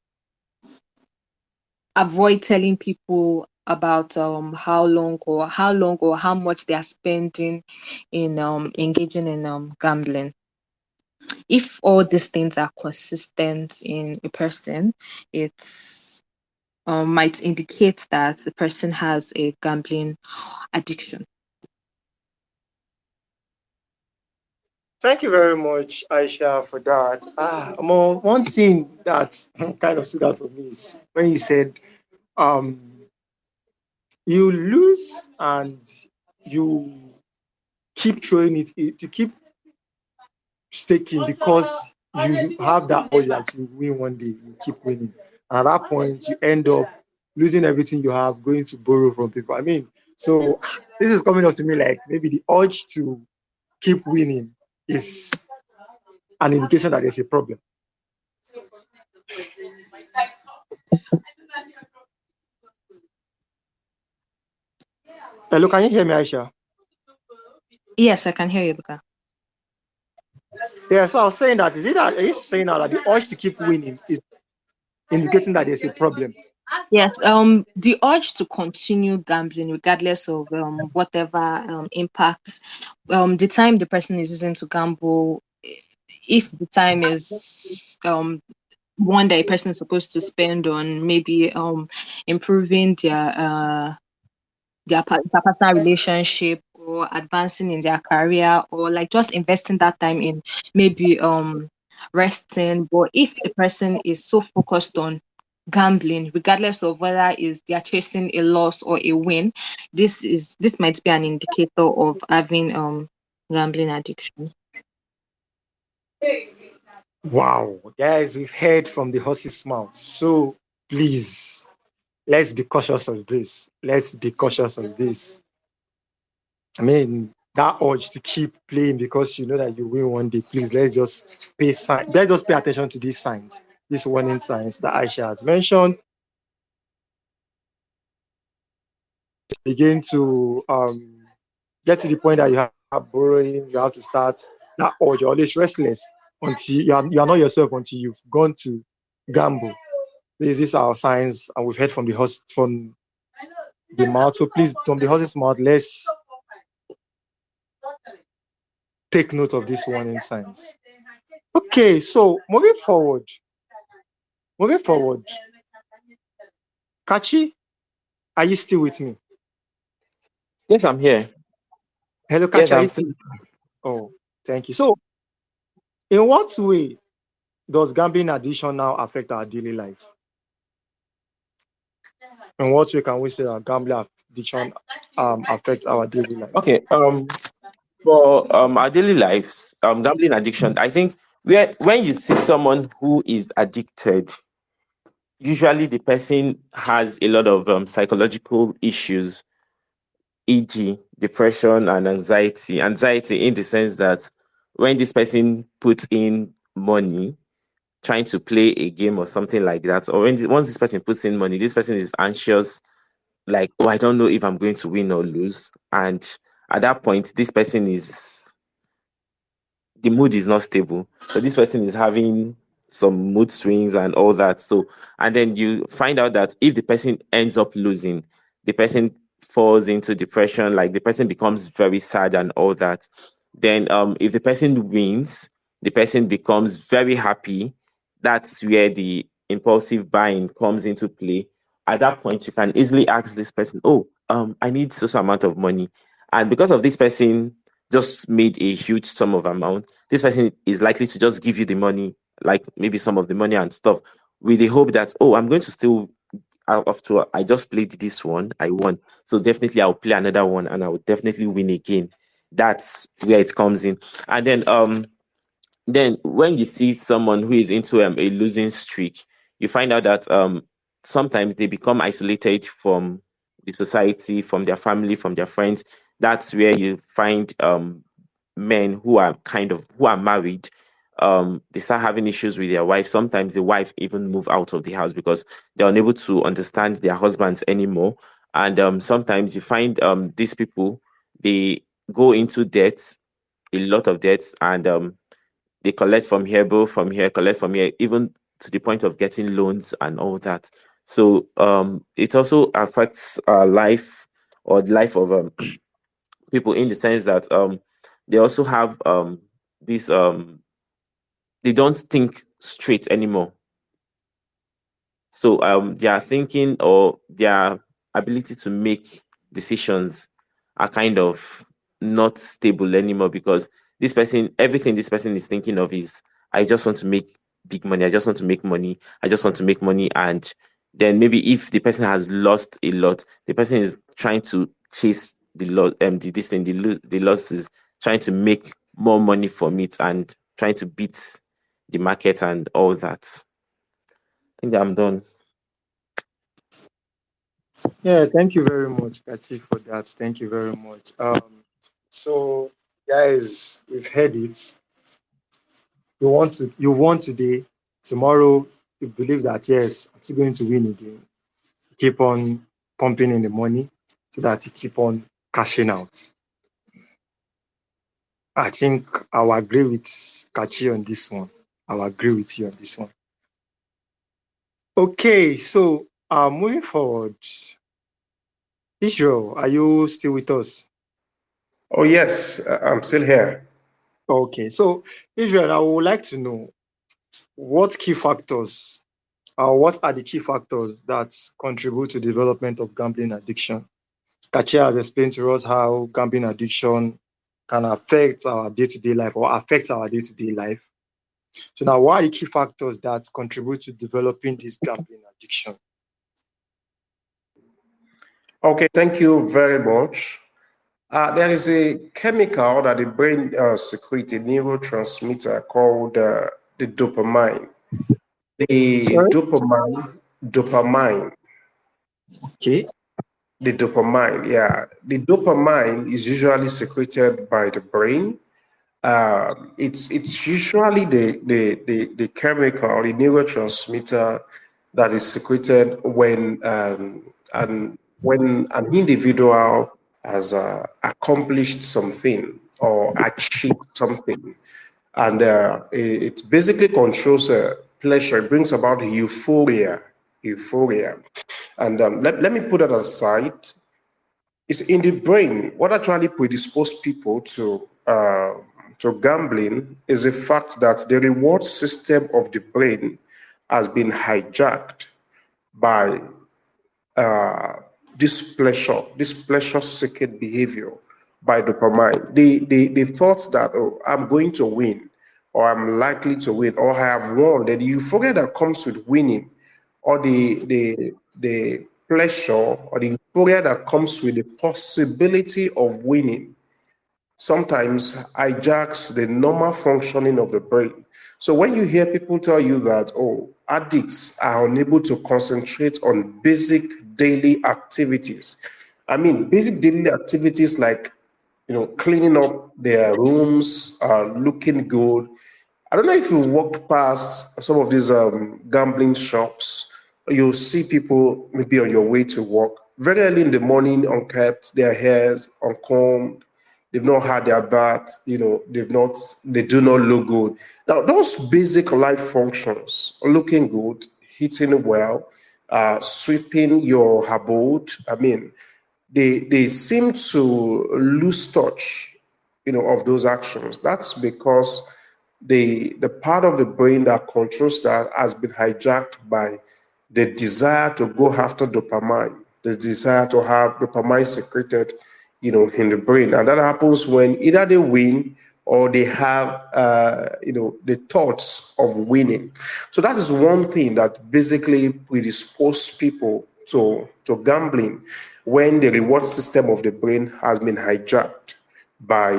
avoid telling people about how long or how much they are spending in engaging in gambling. If all these things are consistent in a person, it's might indicate that the person has a gambling addiction. Thank you very much, Aisha, for that. One thing that kind of stood out for me is when you said um, you lose and you keep throwing it, to keep staking because you have that urge that you win one day, you keep winning. And at that point, you end up losing everything you have, going to borrow from people. I mean, so this is coming up to me like maybe the urge to keep winning is an indication that there's a problem. Hello, can you hear me, Aisha? Yes, I can hear you, Buka. Yeah, so I was saying that, are you saying now that the urge to keep winning is indicating that there's a problem? Yes, the urge to continue gambling, regardless of whatever impacts, the time the person is using to gamble, if the time is one that a person is supposed to spend on maybe improving their personal relationship, or advancing in their career, or like just investing that time in maybe resting. But if a person is so focused on gambling, regardless of whether is they're chasing a loss or a win, this might be an indicator of having gambling addiction. Wow, guys, we've heard from the horse's mouth. So please, let's be cautious of this. Let's be cautious of this. I mean, that urge to keep playing because you know that you win one day. Please, let's just pay attention to these signs, these warning signs that Aisha has mentioned. Begin to get to the point that you have borrowing, you have to start that urge. You're always restless until you are not yourself until you've gone to gamble. These are our signs, and we've heard from the mouth. So please, from the horse's mouth, let's take note of these warning signs. Okay, so moving forward, Kachi, are you still with me? Yes, I'm here. Hello, Yes, Kachi, are I'm you still. still? Oh, thank you. So, in what way does gambling addiction now affect our daily life? In what way can we say that gambling addiction affects our daily life? Okay. For our daily lives, gambling addiction. I think when you see someone who is addicted, usually the person has a lot of psychological issues, e.g., depression and anxiety. Anxiety, in the sense that when this person puts in money, trying to play a game or something like that, or once this person puts in money, this person is anxious, like, oh, I don't know if I'm going to win or lose. And at that point, this person is, the mood is not stable. So this person is having some mood swings and all that. So, and then you find out that if the person ends up losing, the person falls into depression, like the person becomes very sad and all that. Then if the person wins, the person becomes very happy. That's where the impulsive buying comes into play. At that point, you can easily ask this person, oh, I need so amount of money. And because of this person just made a huge sum of amount, this person is likely to just give you the money, like maybe some of the money and stuff, with the hope that, oh, I'm going to still, after I just played this one, I won. So definitely I'll play another one and I will definitely win again. That's where it comes in. And then when you see someone who is into a losing streak, you find out that sometimes they become isolated from the society, from their family, from their friends. That's where you find men who are married. They start having issues with their wife. Sometimes the wife even move out of the house because they're unable to understand their husbands anymore. And sometimes you find these people, they go into debts, a lot of debts, and they collect from here, borrow from here, collect from here, even to the point of getting loans and all that. So it also affects life, or the life of people, in the sense that they also have this they don't think straight anymore. So their thinking or their ability to make decisions are kind of not stable anymore, because everything this person is thinking of is, I just want to make big money, I just want to make money, I just want to make money. And then maybe if the person has lost a lot, the person is trying to chase the lot, the losses, trying to make more money from it and trying to beat the market and all that. I think I'm done. Yeah, thank you very much, Kachi, for that. Thank you very much. So guys, we've heard it. You won today. Tomorrow, you believe that yes, I'm still going to win again. Keep on pumping in the money so that you keep on cashing out. I think I'll agree with Kachi on this one. I'll agree with you on this one. Okay, so moving forward, Israel, are you still with us? Oh, yes, I'm still here. Okay, so Israel, I would like to know what are the key factors that contribute to the development of gambling addiction? Kachi has explained to us how gambling addiction can affect our day-to-day life or affects our day-to-day life. So now, what are the key factors that contribute to developing this gambling addiction? Okay, thank you very much. There is a chemical that the brain secretes, a neurotransmitter called the dopamine. The Sorry? dopamine, Okay. the dopamine, yeah. The dopamine is usually secreted by the brain. It's usually the chemical, the neurotransmitter that is secreted when an individual has accomplished something or achieved something, and it basically controls pleasure. It brings about euphoria, and let me put that aside. It's in the brain. What actually predisposes people to gambling is the fact that the reward system of the brain has been hijacked by this pleasure-seeking behavior by dopamine. The thoughts that, oh, I'm going to win, or I'm likely to win, or I have won, the euphoria that comes with winning, or the pleasure or the euphoria that comes with the possibility of winning sometimes hijacks the normal functioning of the brain. So when you hear people tell you that, oh, addicts are unable to concentrate on basic daily activities, I mean, basic daily activities like, cleaning up their rooms, looking good. I don't know if you walk past some of these gambling shops, you'll see people maybe on your way to work very early in the morning, unkept, their hairs uncombed, they've not had their bath, they do not look good. Now, those basic life functions, looking good, eating well, sweeping your abode, I mean, they seem to lose touch, of those actions. That's because the part of the brain that controls that has been hijacked by the desire to go after dopamine, the desire to have dopamine secreted, in the brain. And that happens when either they win or they have, the thoughts of winning. So that is one thing that basically predisposes people to gambling when the reward system of the brain has been hijacked by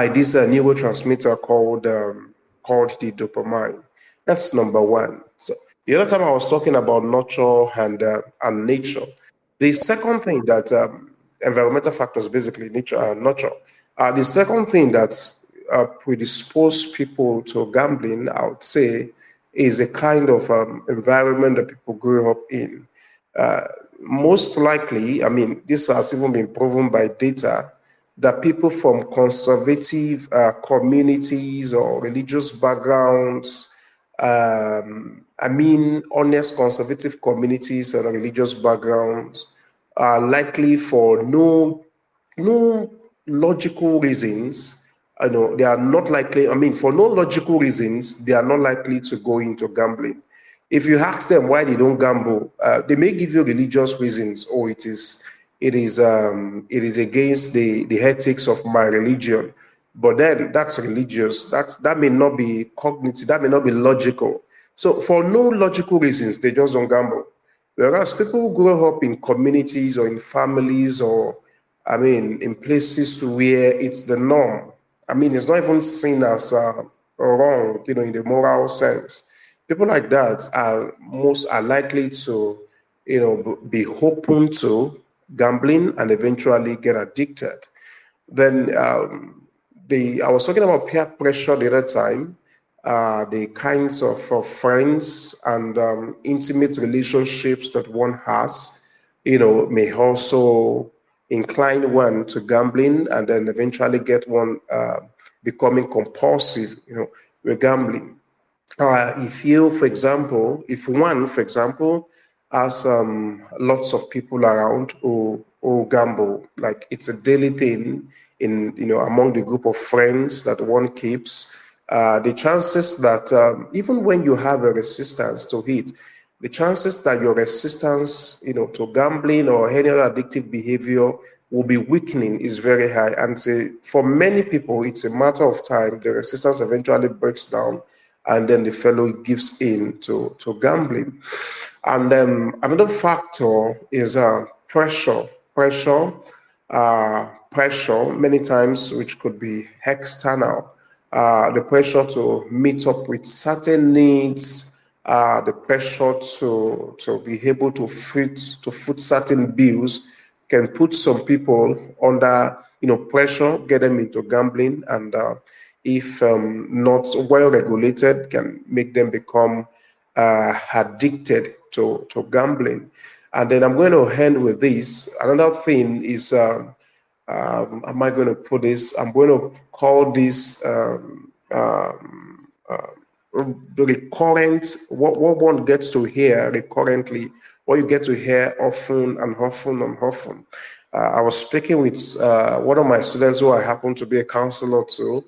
this neurotransmitter called the dopamine. That's number one. So the other time I was talking about nurture and nature. The second thing that environmental factors, basically nature and nurture. The second thing that predispose people to gambling, I would say, is a kind of environment that people grew up in. Most likely, I mean, this has even been proven by data that people from conservative communities or religious backgrounds, honest conservative communities and religious backgrounds are likely for no logical reasons. They are not likely, for no logical reasons, they are not likely to go into gambling. If you ask them why they don't gamble, they may give you religious reasons. Oh, it is against the ethics of my religion. But then that's religious. That may not be cognitive. That may not be logical. So for no logical reasons, they just don't gamble. Whereas people who grow up in communities or in families or, in places where it's the norm. It's not even seen as wrong, in the moral sense. People like that are likely to, be open to gambling and eventually get addicted. Then I was talking about peer pressure the other time. The kinds of friends and intimate relationships that one has, may also incline one to gambling and then eventually get one becoming compulsive, with gambling. If one, for example, has lots of people around who gamble, like it's a daily thing among the group of friends that one keeps, the chances that even when you have a resistance to it, the chances that your resistance, to gambling or any other addictive behavior will be weakening is very high. And for many people, it's a matter of time. The resistance eventually breaks down, and then the fellow gives in to gambling. And another factor is pressure. Pressure, many times, which could be external. The pressure to meet up with certain needs, the pressure to be able to foot certain bills can put some people under pressure, get them into gambling, and if not well regulated, can make them become addicted to gambling. And then I'm going to end with this. Another thing is, am I going to put this? I'm going to call this the recurrent, what one gets to hear recurrently, what you get to hear often and often and often. I was speaking with one of my students who I happen to be a counselor to,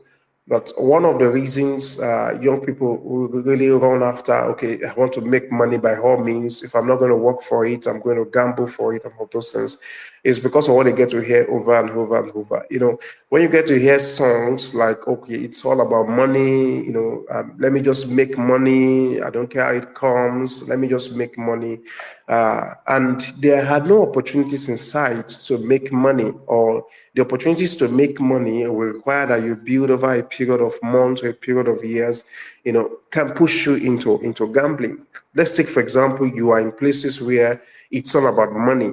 that one of the reasons young people will really run after, okay, I want to make money by all means. If I'm not going to work for it, I'm going to gamble for it and all those things, is because of what they get to hear over and over and over. You know, when you get to hear songs like, okay, it's all about money, you know, let me just make money. I don't care how it comes. Let me just make money. And there are no opportunities in sight to make money, or the opportunities to make money will require that you build over a period of months or a period of years, you know, can push you into gambling. Let's take, for example, you are in places where it's all about money.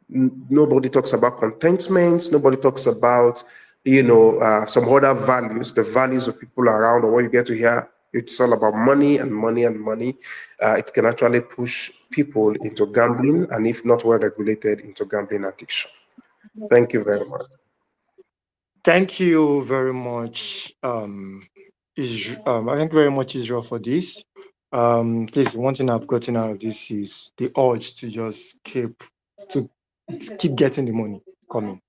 Nobody talks about contentment. Nobody talks about, you know, some other values, the values of people around, or what you get to hear. It's all about money and money and money. It can actually push people into gambling, and if not well regulated, into gambling addiction. Thank you very much. Thank you very much, I thank very much, Israel, for this. Please, one thing I've gotten out of this is the urge to just keep getting the money coming.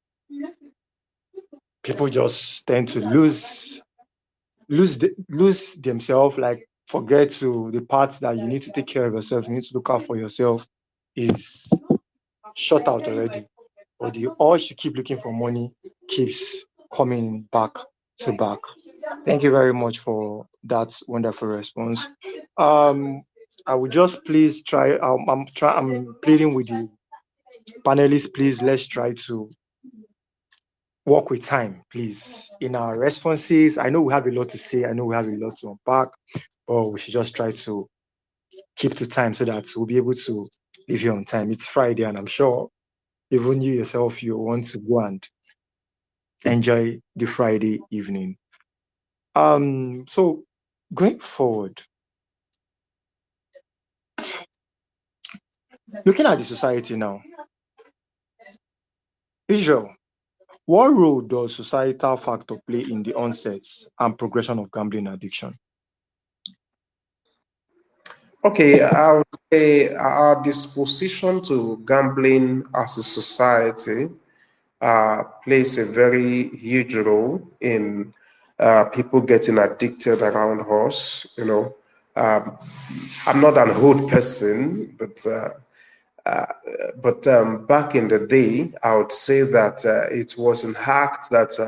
People just tend to lose themselves, like forget to the parts that you need to take care of yourself, you need to look out for yourself is shut out already. But the urge to keep looking for money keeps coming back to back. Thank you very much for that wonderful response. I would just please try. I'm pleading with the panelists. Please, let's try to work with time, please, in our responses. I know we have a lot to say. I know we have a lot to unpack, but we should just try to keep to time so that we'll be able to leave here on time. It's Friday, and I'm sure even you yourself, you want to go and enjoy the Friday evening. So going forward, looking at the society now, Israel, what role does societal factor play in the onset and progression of gambling addiction? Okay, I would say our disposition to gambling as a society plays a very huge role in people getting addicted around us. You know, I'm not an old person, but back in the day, I would say that it was an act that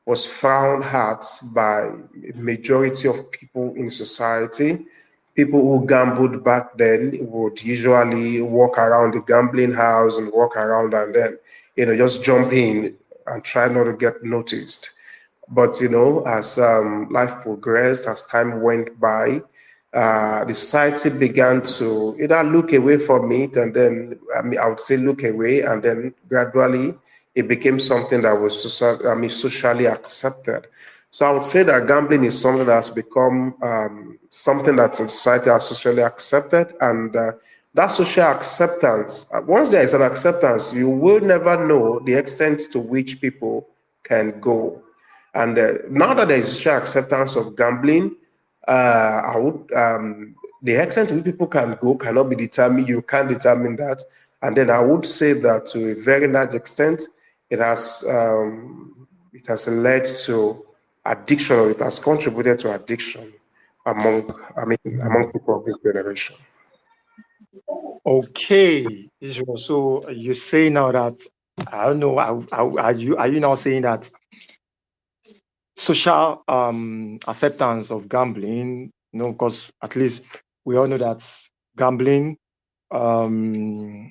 was frowned at by a majority of people in society. People who gambled back then would usually walk around the gambling house and walk around and then, you know, just jump in and try not to get noticed. But, you know, as life progressed, as time went by, the society began to either look away from it, and then I would say look away, and then gradually it became something that was socially accepted. So I would say that gambling is something that's become something that's in society are socially accepted, and that social acceptance. Once there is an acceptance, you will never know the extent to which people can go. And now that there is social acceptance of gambling, I would the extent to which people can go cannot be determined. You can't determine that. And then I would say that to a very large extent, it has led to addiction, or it has contributed to addiction among people of this generation. Okay, Israel. So you say now that I don't know. Are you now saying that social acceptance of gambling? You know, because at least we all know that gambling,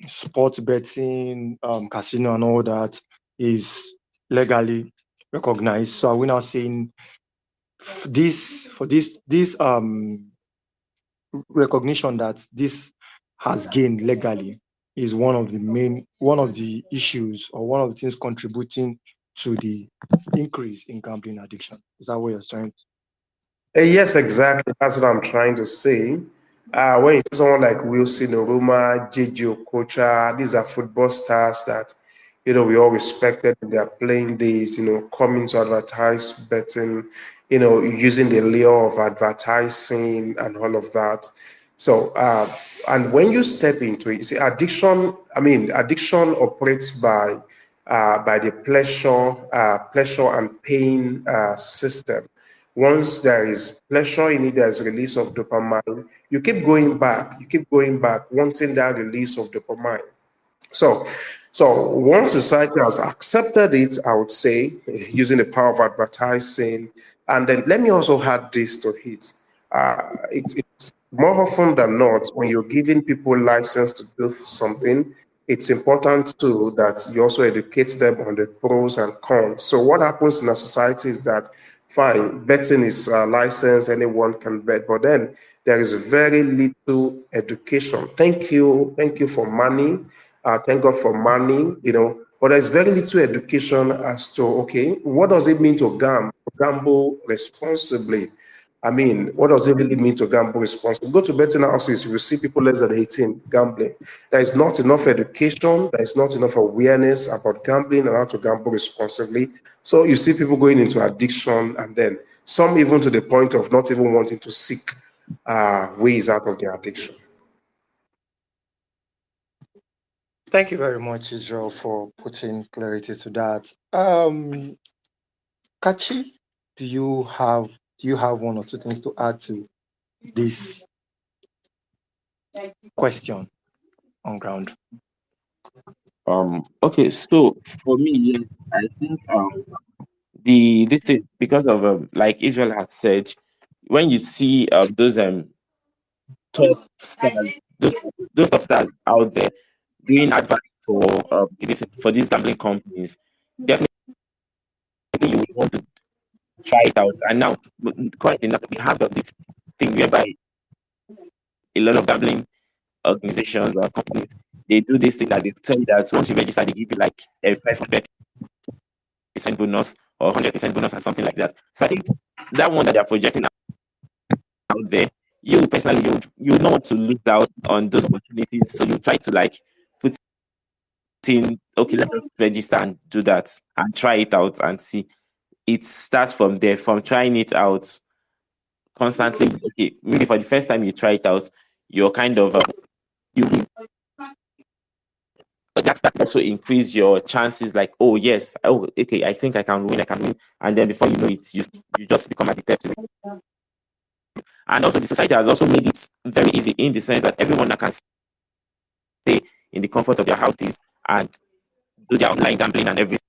sports betting, casino, and all that is legally recognized. So are we now saying this recognition that this has gained legally is one of the issues, or one of the things contributing to the increase in gambling addiction? Is that what you're trying to? Yes, exactly. That's what I'm trying to say. When you see someone like Wilson Oruma, JJ Okocha, these are football stars that, you know, we all respected in their playing days, you know, coming to advertise betting, you know, using the lure of advertising and all of that. So, and when you step into it, you see, addiction operates by by the pleasure and pain system. Once there is pleasure in it, there's release of dopamine. You keep going back, wanting that release of dopamine. So, once society has accepted it, I would say, using the power of advertising, and then let me also add this to it. It's more often than not when you're giving people license to do something, it's important too that you also educate them on the pros and cons. So what happens in a society is that fine, betting is licensed, anyone can bet, but then there is very little education. Thank you for money. Thank God for money, but there's very little education as to, okay, what does it mean to gamble responsibly? I mean, what does it really mean to gamble responsibly? Go to betting houses, you will see people less than 18 gambling. There is not enough education, there is not enough awareness about gambling and how to gamble responsibly. So you see people going into addiction, and then some even to the point of not even wanting to seek ways out of their addiction. Thank you very much, Israel, for putting clarity to that. Kachi, do you have one or two things to add to this question on ground? Okay, so for me, yes, I think this thing, because of like Israel has said, when you see those top stars, those top stars out there doing advice for these gambling companies, definitely you will want to try it out. And now, quite enough, we have this thing whereby a lot of gambling organizations or companies, they do this thing that they tell you that once you register, they give you like a 500% bonus or 100% bonus or something like that. So I think that one that they're projecting out there, you personally, you don't want to lose out on those opportunities. So you try to like put in, okay, let's register and do that and try it out and see. It starts from there, from trying it out constantly. Okay, maybe for the first time you try it out, you're kind of that also increase your chances. Like, oh yes, oh okay, I think I can win, and then before you know it, you just become addicted to it. And also, the society has also made it very easy in the sense that everyone that can stay in the comfort of their houses and do their online gambling and everything,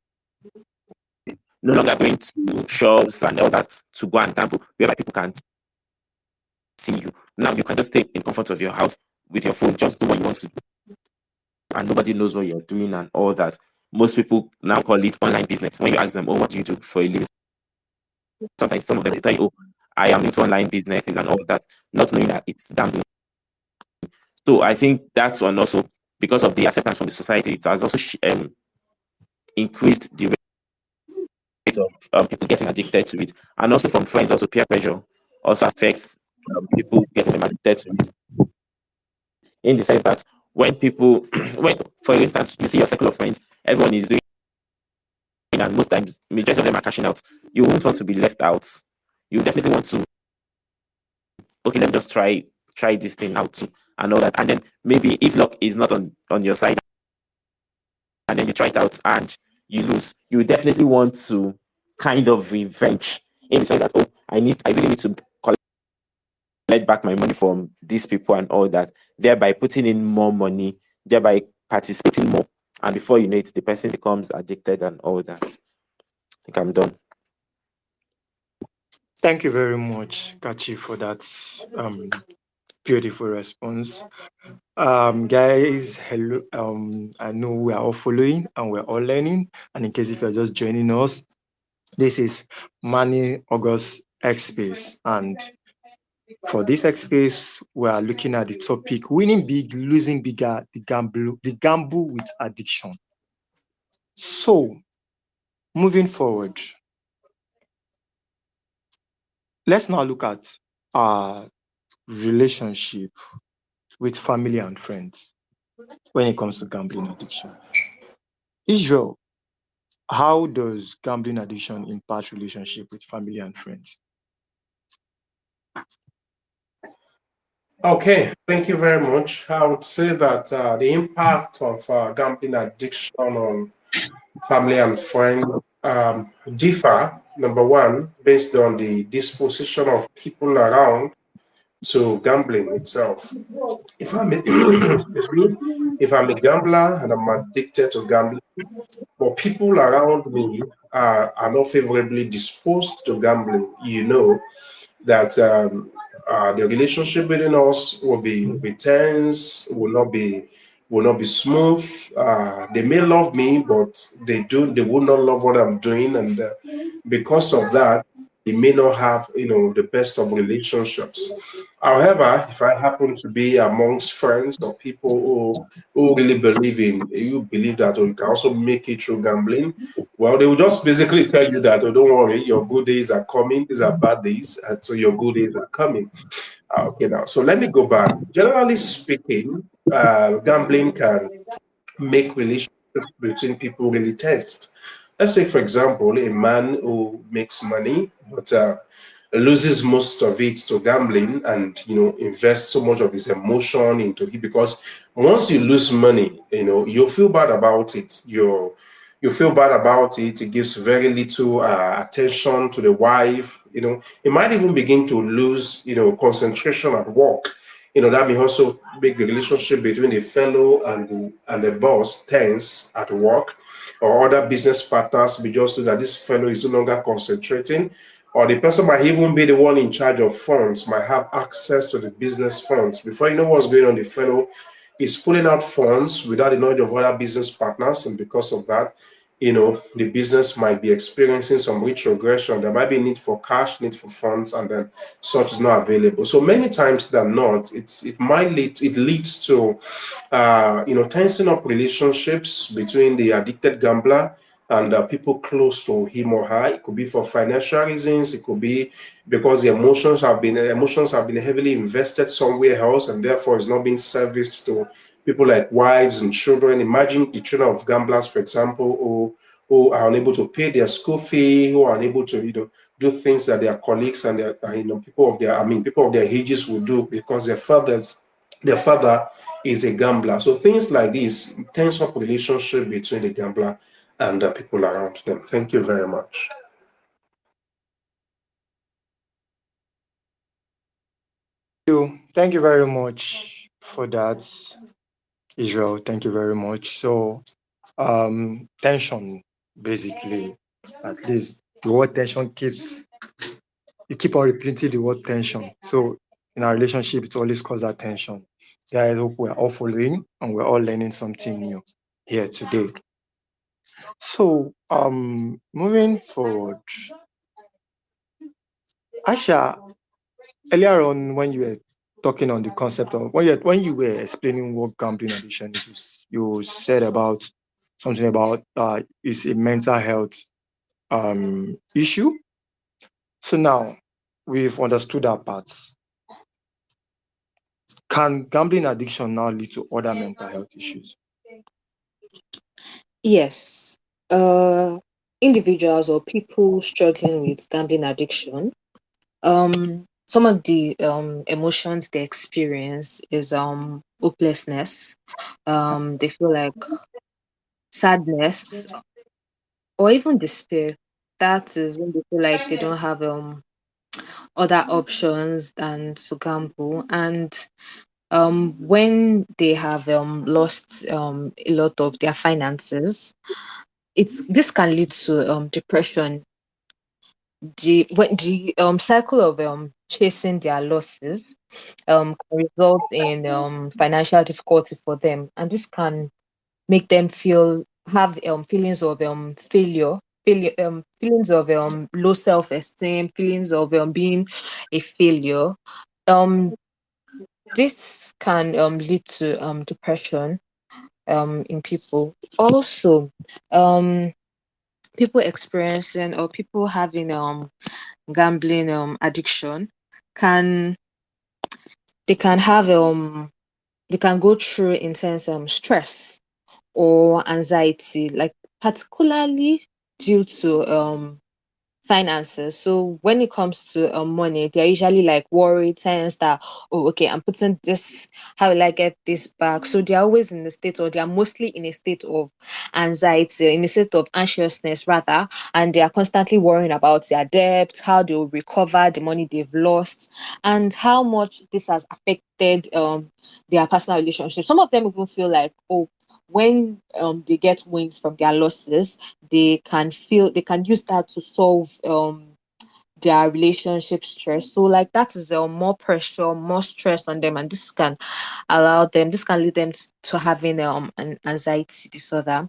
no longer going to shops and all that to go and gamble, whereby people can see you. Now you can just stay in comfort of your house with your phone, just do what you want to do, and nobody knows what you're doing and all that. Most people now call it online business. When you ask them, oh, what do you do for a living? Sometimes some of them tell you, oh, I am into online business and all that, not knowing that it's gambling. So I think that's one also, because of the acceptance from the society, it has also increased the rate of people getting addicted to it. And also from friends, also peer pressure also affects people getting them addicted to it. In the sense that when people, for instance, you see your circle of friends, everyone is doing, and most times, majority of them are cashing out. You won't want to be left out. You definitely want to, okay, let me just try this thing out too, and all that. And then maybe if luck is not on your side, and then you try it out and you lose, you definitely want to kind of revenge, in the sense that, oh, I really need to collect back my money from these people and all that, thereby putting in more money, thereby participating more. And before you know it, the person becomes addicted and all that. I think I'm done. Thank you very much, Kachi, for that beautiful response. Guys, hello. I know we are all following and we're all learning. And in case if you're just joining us, this is Money August X Space. And for this X Space, we are looking at the topic winning big, losing bigger, the gamble with addiction. So, moving forward, let's now look at our relationship with family and friends when it comes to gambling addiction. Israel, how does gambling addiction impact relationship with family and friends? Okay, thank you very much. I would say that the impact of gambling addiction on family and friends differ, number one, based on the disposition of people around to gambling itself. If I'm a, excuse me, if I'm a gambler and I'm addicted to gambling, but people around me are not favorably disposed to gambling, you know that the relationship between us will be tense, will not be smooth. They may love me, but they will not love what I'm doing, and because of that, they may not have the best of relationships. However, if I happen to be amongst friends or people who really believe that, or you can also make it through gambling, well, they will just basically tell you that, oh, don't worry, your good days are coming. These are bad days, and so your good days are coming. Okay, now, so let me go back. Generally speaking, gambling can make relationships between people really test. Let's say, for example, a man who makes money but loses most of it to gambling, and invests so much of his emotion into it, because once you lose money, you feel bad about it. You feel bad about it. It gives very little attention to the wife. It might even begin to lose concentration at work. That may also make the relationship between the fellow and the boss tense at work, or other business partners may just know that this fellow is no longer concentrating, or the person might even be the one in charge of funds, might have access to the business funds. Before you know what's going on, the fellow is pulling out funds without the knowledge of other business partners, and because of that, the business might be experiencing some retrogression. There might be need for cash, need for funds, and then such is not available. So many times than not, it leads to tensing up relationships between the addicted gambler and people close to him or her. It could be for financial reasons. It could be because the emotions have been heavily invested somewhere else, and therefore is not being serviced to people like wives and children. Imagine the children of gamblers, for example, who are unable to pay their school fee, who are unable to do things that their colleagues and their people of their ages will do, because their father is a gambler. So things like this tense up relationship between the gambler and the people around them. Thank you very much. Thank you very much for that, Israel. Thank you very much. So, tension, basically, at least the word tension you keep on repeating the word tension. So, in our relationship, it always causes that tension. Yeah, I hope we're all following and we're all learning something new here today. So, moving forward, Aisha, earlier on when you were talking on the concept of when you were explaining what gambling addiction is, you said about something about it's a mental health issue. So now we've understood that part. Can gambling addiction now lead to other mental health issues? Yes. Uh, Individuals or people struggling with gambling addiction, some of the emotions they experience is hopelessness. They feel like sadness or even despair. That is when they feel like they don't have other options than to gamble. And when they have lost a lot of their finances, this can lead to depression. The cycle of chasing their losses can result in financial difficulty for them, and this can make them have feelings of feelings of low self-esteem, feelings of being a failure. um this can lead to depression in people. Also, um people experiencing or people having gambling addiction can they can have they can go through intense stress or anxiety, like particularly due to finances. So when it comes to money, they're usually like worried, tense that, oh, okay, I'm putting this, how will I get this back? So they're always in a state, or they're mostly in a state of anxiety, in a state of anxiousness rather, and they are constantly worrying about their debt, how they'll recover the money they've lost, and how much this has affected their personal relationships. Some of them even feel like, oh, when they get wins from their losses, they can use that to solve their relationship stress. So like that is more pressure, more stress on them, and this can lead them to having an anxiety disorder.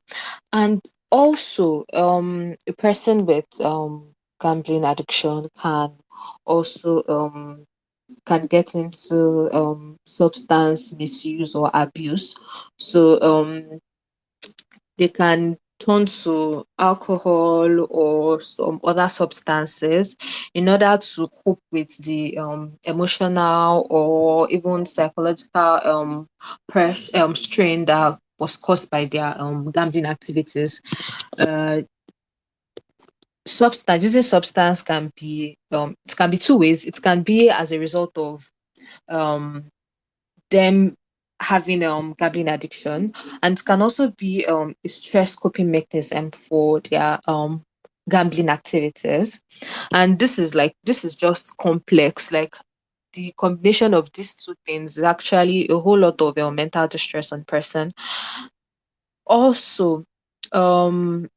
And also a person with gambling addiction can also can get into substance misuse or abuse. So they can turn to alcohol or some other substances in order to cope with the emotional or even psychological strain that was caused by their gambling activities. Uh, Substance using substance can be it can be two ways. It can be as a result of um them having gambling addiction, and it can also be a stress coping mechanism for their gambling activities. And this is just complex. Like the combination of these two things is actually a whole lot of mental distress on person. Also, um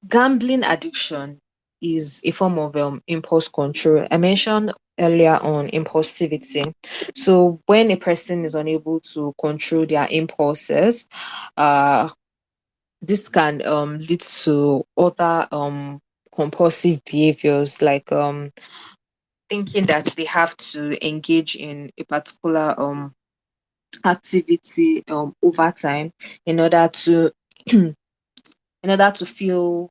gambling addiction is a form of impulse control. I mentioned earlier on impulsivity. So when a person is unable to control their impulses, uh, this can lead to other compulsive behaviors, like thinking that they have to engage in a particular activity over time in order to in order to feel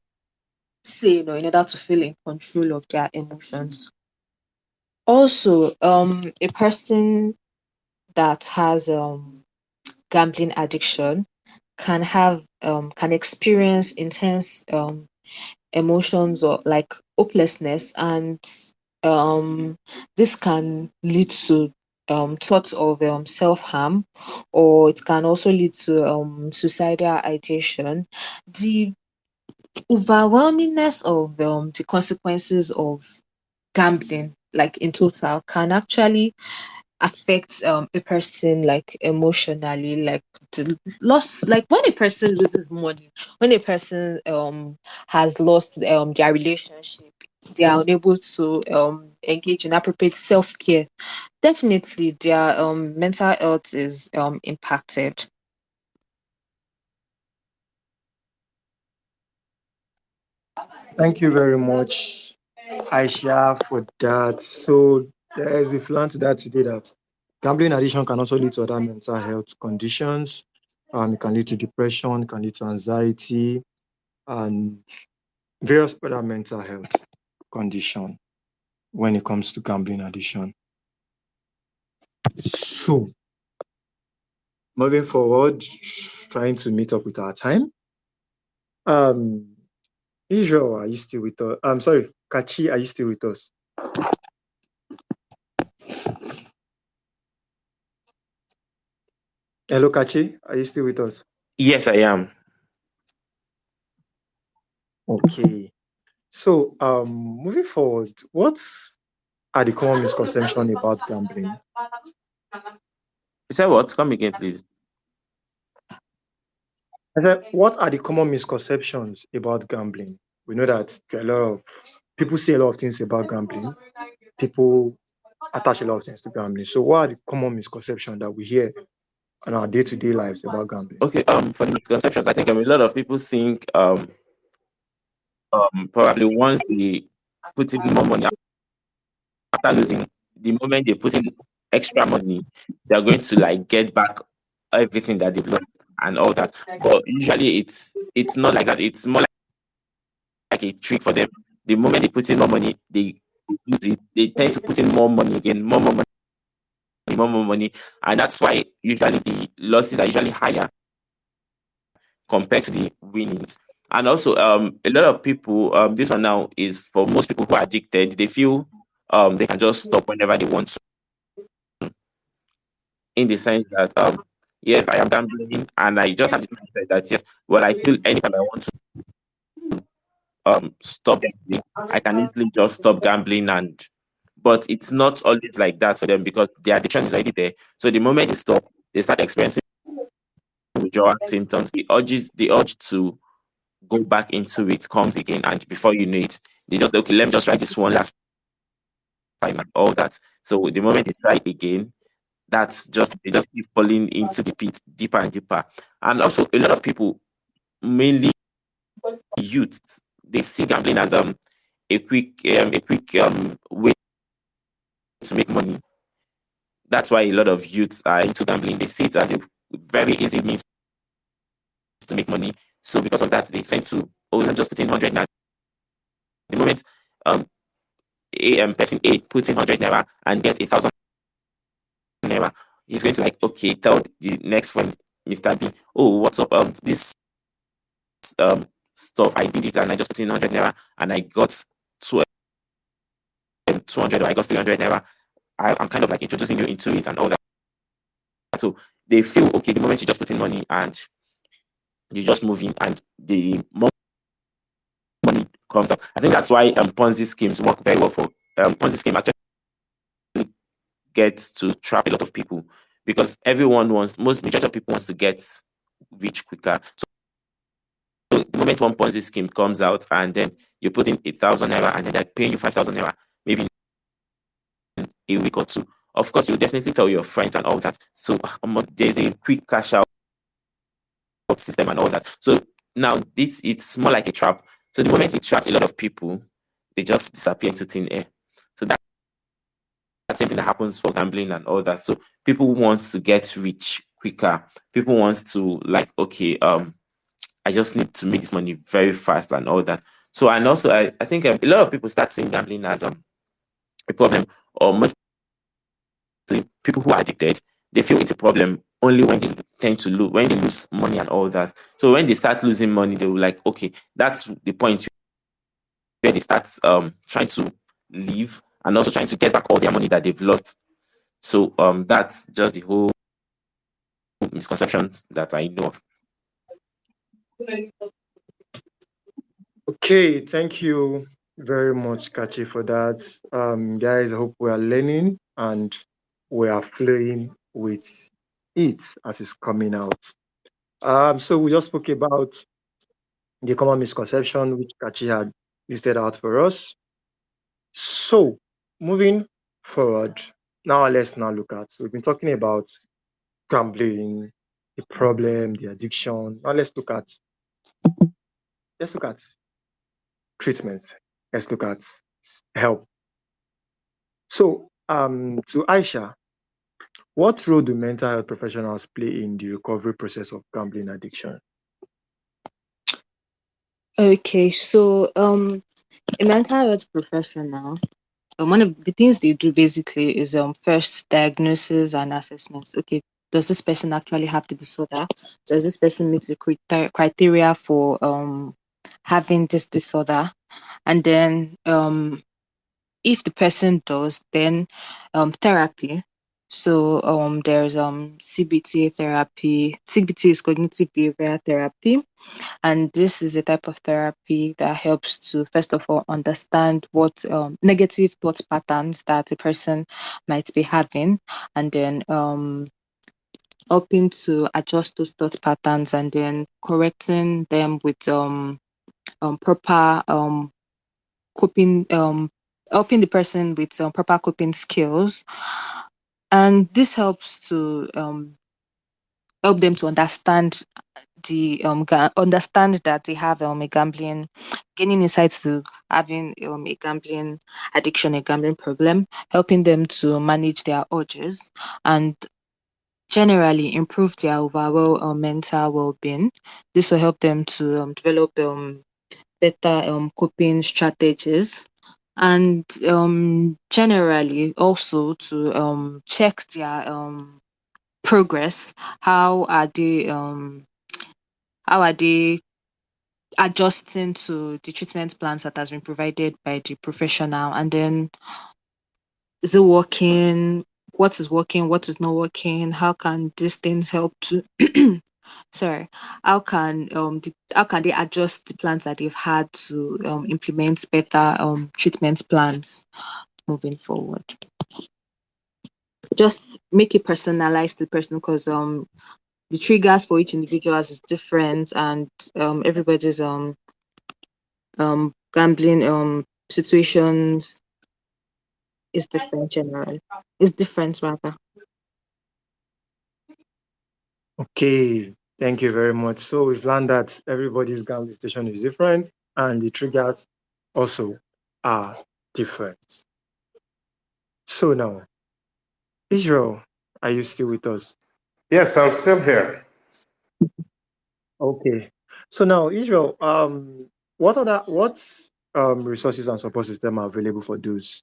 sane, or in order to feel in control of their emotions. Also, a person that has gambling addiction can experience intense emotions or like hopelessness, and um this can lead to thoughts of self-harm, or it can also lead to suicidal ideation. The overwhelmingness of the consequences of gambling, like in total, can actually affect a person like emotionally, like the loss, like when a person loses money, when a person has lost their relationship, they are unable to engage in appropriate self-care. Definitely their mental health is impacted. Thank you very much, Aisha, for that. So, as we've learned that today, that gambling addiction can also lead to other mental health conditions. It can lead to depression, it can lead to anxiety, and various other mental health conditions when it comes to gambling addiction. So, moving forward, trying to meet up with our time. Israel, are you still with us? I'm sorry, Kachi, are you still with us? Hello, Kachi, are you still with us? Yes, I am. Okay. So, moving forward, what are the common misconceptions about gambling? You said what? Come again, please. I said, what are the common misconceptions about gambling? We know that there are a lot of people say a lot of things about gambling. People attach a lot of things to gambling. So, what are the common misconceptions that we hear in our day-to-day lives about gambling? Okay. For the misconceptions, I think a lot of people think probably once they put in more money after losing, the moment they put in extra money, they're going to like get back everything that they've lost and all that. But usually it's not like that. It's more like a trick for them. The moment they put in more money, they lose it. They tend to put in more money again, more money, and that's why usually the losses are usually higher compared to the winnings. And also, a lot of people, this one now is for most people who are addicted. They feel they can just stop whenever they want to, in the sense that yes, I am gambling, and I just have this mindset that yes, well, I feel anytime I want to stop gambling, I can easily just stop gambling. And but it's not always like that for them, because the addiction is already there. So the moment they stop, they start experiencing withdrawal symptoms. The urge to go back into it comes again, and before you know it, they just, okay, let me just try this one last time and all that. So the moment they try it again, that's just, they just keep falling into the pit deeper and deeper. And also, a lot of people, mainly youth, they see gambling as a quick way to make money. That's why a lot of youths are into gambling. They see it as a very easy means to make money. So because of that, they tend to, oh, I'm just putting 100 now. The moment um person A puts in 100 naira and gets 1,000 naira, he's going to, like, okay, tell the next friend, Mr. B, oh, what's up? This um stuff, I did it and I just put in 100 naira and I got 200, or I got 300 naira. I'm kind of like introducing you into it and all that. So they feel, okay, the moment you just put in money and you just move in, and the more money comes up. I think that's why Ponzi schemes work very well. For Ponzi scheme actually gets to trap a lot of people, because everyone wants, most majority of people wants to get rich quicker. So the moment one Ponzi scheme comes out, and then you put in 1,000 naira, and then they're paying you 5,000 naira, maybe in a week or two. Of course, you definitely tell your friends and all that. So there's a quick cash out system and all that. So now it's more like a trap. So the moment it traps a lot of people, they just disappear into thin air. So that's the same thing that happens for gambling and all that. So people want to get rich quicker. People want to, like, okay, I just need to make this money very fast and all that. So, and also I think a lot of people start seeing gambling as a problem, or most people who are addicted, they feel it's a problem only when they tend to lose, when they lose money and all that. So when they start losing money, they will, like, okay, that's the point where they start trying to leave, and also trying to get back all their money that they've lost. So that's just the whole misconceptions that I know of. Okay, thank you very much, Kachi, for that. Guys, I hope we are learning and we are flowing with it as it's coming out. So we just spoke about the common misconception which Kachi had listed out for us. So moving forward, now let's now look at, so we've been talking about gambling, the problem, the addiction. Now let's look at treatment. Let's look at help. So to Aisha, what role do mental health professionals play in the recovery process of gambling addiction? Okay, so a mental health professional, one of the things they do basically is first diagnosis and assessment. Okay, does this person actually have the disorder? Does this person meet the criteria for having this disorder? And then if the person does, then therapy. So there's CBT therapy. CBT is cognitive behavioral therapy, and this is a type of therapy that helps to, first of all, understand what negative thought patterns that a person might be having, and then helping to adjust those thought patterns, and then correcting them with proper coping, helping the person with proper coping skills. And this helps to help them to understand understand that they have a gambling, gaining insights to having a gambling addiction, a gambling problem, helping them to manage their urges, and generally improve their overall mental well-being. This will help them to develop better coping strategies, and generally also to check their progress. How are they adjusting to the treatment plans that has been provided by the professional, and then is it working? What is working? What is not working? How can these things help to sorry, how can they adjust the plans that they've had to implement better treatment plans moving forward? Just make it personalized to the person, because the triggers for each individual is different, and everybody's gambling situations is different generally. It's different rather. Okay, thank you very much. So we've learned that everybody's gambling station is different and the triggers also are different. So now, Israel, are you still with us? Yes, I'm still here. Okay. So now, Israel, what resources and support system are available for those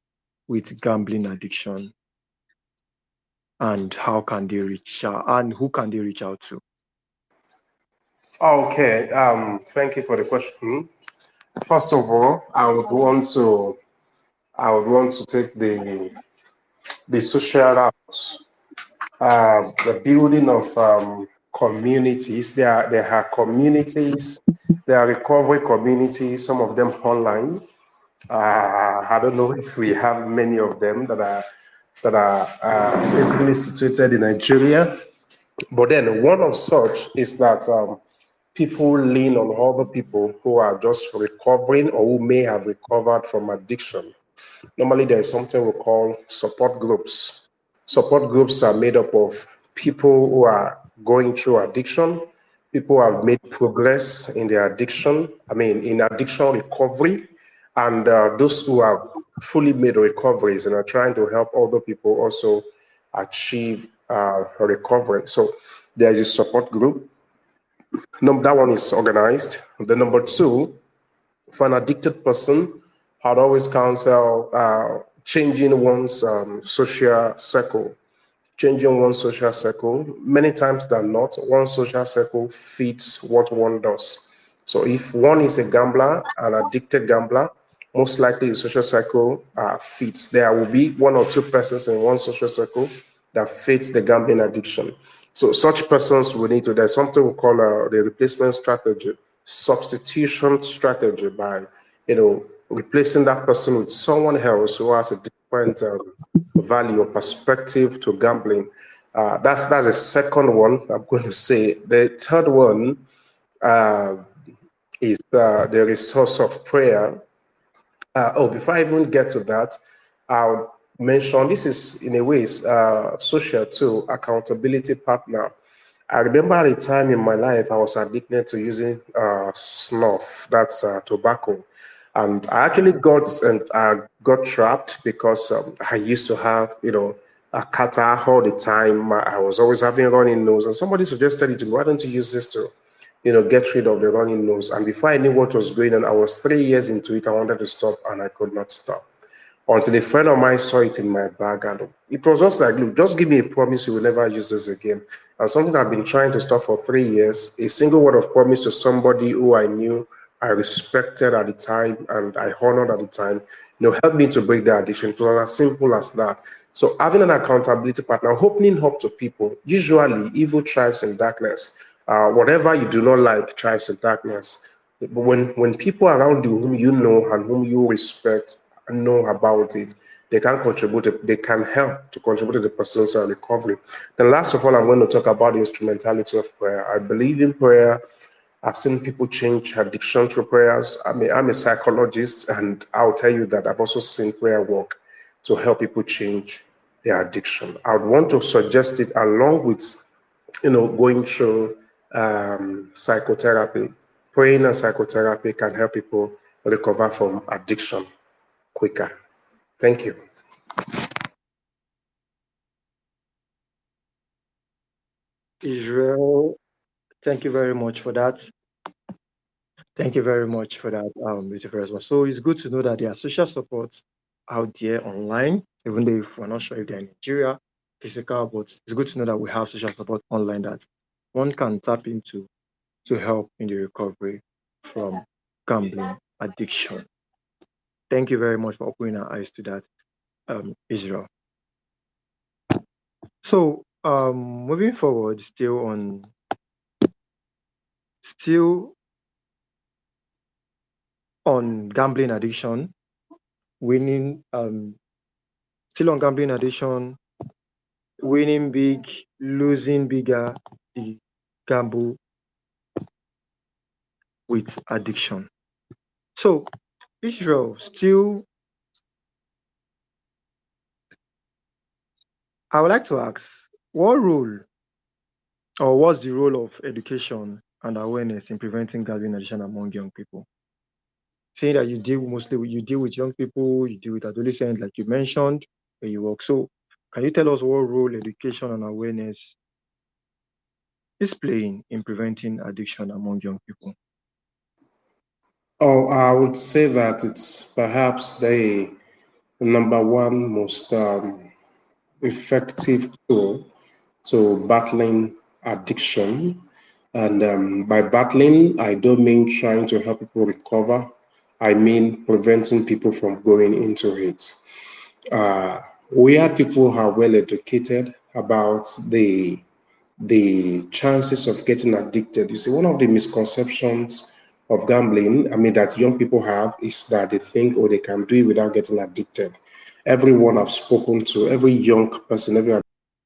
with gambling addiction, and how can they reach out, and who can they reach out to? Okay, thank you for the question. First of all, I would want to take the social route, the building of communities. There are communities, there are recovery communities, some of them online. I don't know if we have many of them that are basically situated in Nigeria. But then one of such is that people lean on other people who are just recovering or who may have recovered from addiction. Normally, there is something we call support groups. Support groups are made up of people who are going through addiction, people who have made progress in their addiction, in addiction recovery, and those who have fully made recoveries and are trying to help other people also achieve recovery. So there is a support group. That one is organized. The number two, for an addicted person, I'd always counsel changing one's social circle. Changing one's social circle. Many times than not, one social circle fits what one does. So if one is a gambler, an addicted gambler, most likely the social circle fits. There will be one or two persons in one social circle that fits the gambling addiction. So such persons will need to, there's something we call the replacement strategy, substitution strategy, by, replacing that person with someone else who has a different value or perspective to gambling. That's the second one I'm going to say. The third one is the resource of prayer. Before I even get to that, I'll mention this is in a way social too, accountability partner. I remember at a time in my life I was addicted to using snuff, that's tobacco, and I actually got trapped because I used to have a catarrh all the time. I was always having running nose, and somebody suggested it to me. Why don't you use this to get rid of the running nose? And before I knew what was going on, I was 3 years into it. I wanted to stop, and I could not stop until a friend of mine saw it in my bag, and it was just like, look, just give me a promise you will never use this again. And something I've been trying to stop for 3 years, a single word of promise to somebody who I knew I respected at the time and I honored at the time, helped me to break the addiction. It was as simple as that. So having an accountability partner, opening up to people. Usually, evil thrives in darkness. Whatever you do not like thrives in darkness. But when people around you whom you know and whom you respect know about it, they can contribute, they can help to contribute to the person's recovery. Then last of all, I'm going to talk about the instrumentality of prayer. I believe in prayer. I've seen people change addiction through prayers. I'm a psychologist, and I'll tell you that I've also seen prayer work to help people change their addiction. I would want to suggest it along with, going through psychotherapy. Praying and psychotherapy can help people recover from addiction quicker. Thank you. Israel, thank you very much for that. Thank you very much for that beautiful response. So it's good to know that there are social supports out there online, even though if we're not sure if they're in Nigeria, physical, but it's good to know that we have social support online that one can tap into to help in the recovery from gambling addiction. Thank you very much for opening our eyes to that, Israel. So, moving forward, still on gambling addiction, still on gambling addiction, winning big, losing bigger, the gamble with addiction. So, Israel, still, I would like to ask, what role or what's the role of education and awareness in preventing gambling addiction among young people? Saying that you deal with young people, you deal with adolescents, like you mentioned, where you work. So, can you tell us what role education and awareness is playing in preventing addiction among young people? Oh, I would say that it's perhaps the number one most effective tool to battling addiction. And by battling, I don't mean trying to help people recover. I mean preventing people from going into it. Where people are well educated about the chances of getting addicted. You see, one of the misconceptions of gambling, I mean, that young people have is that they think, oh, they can do it without getting addicted. Everyone I've spoken to, every young person, every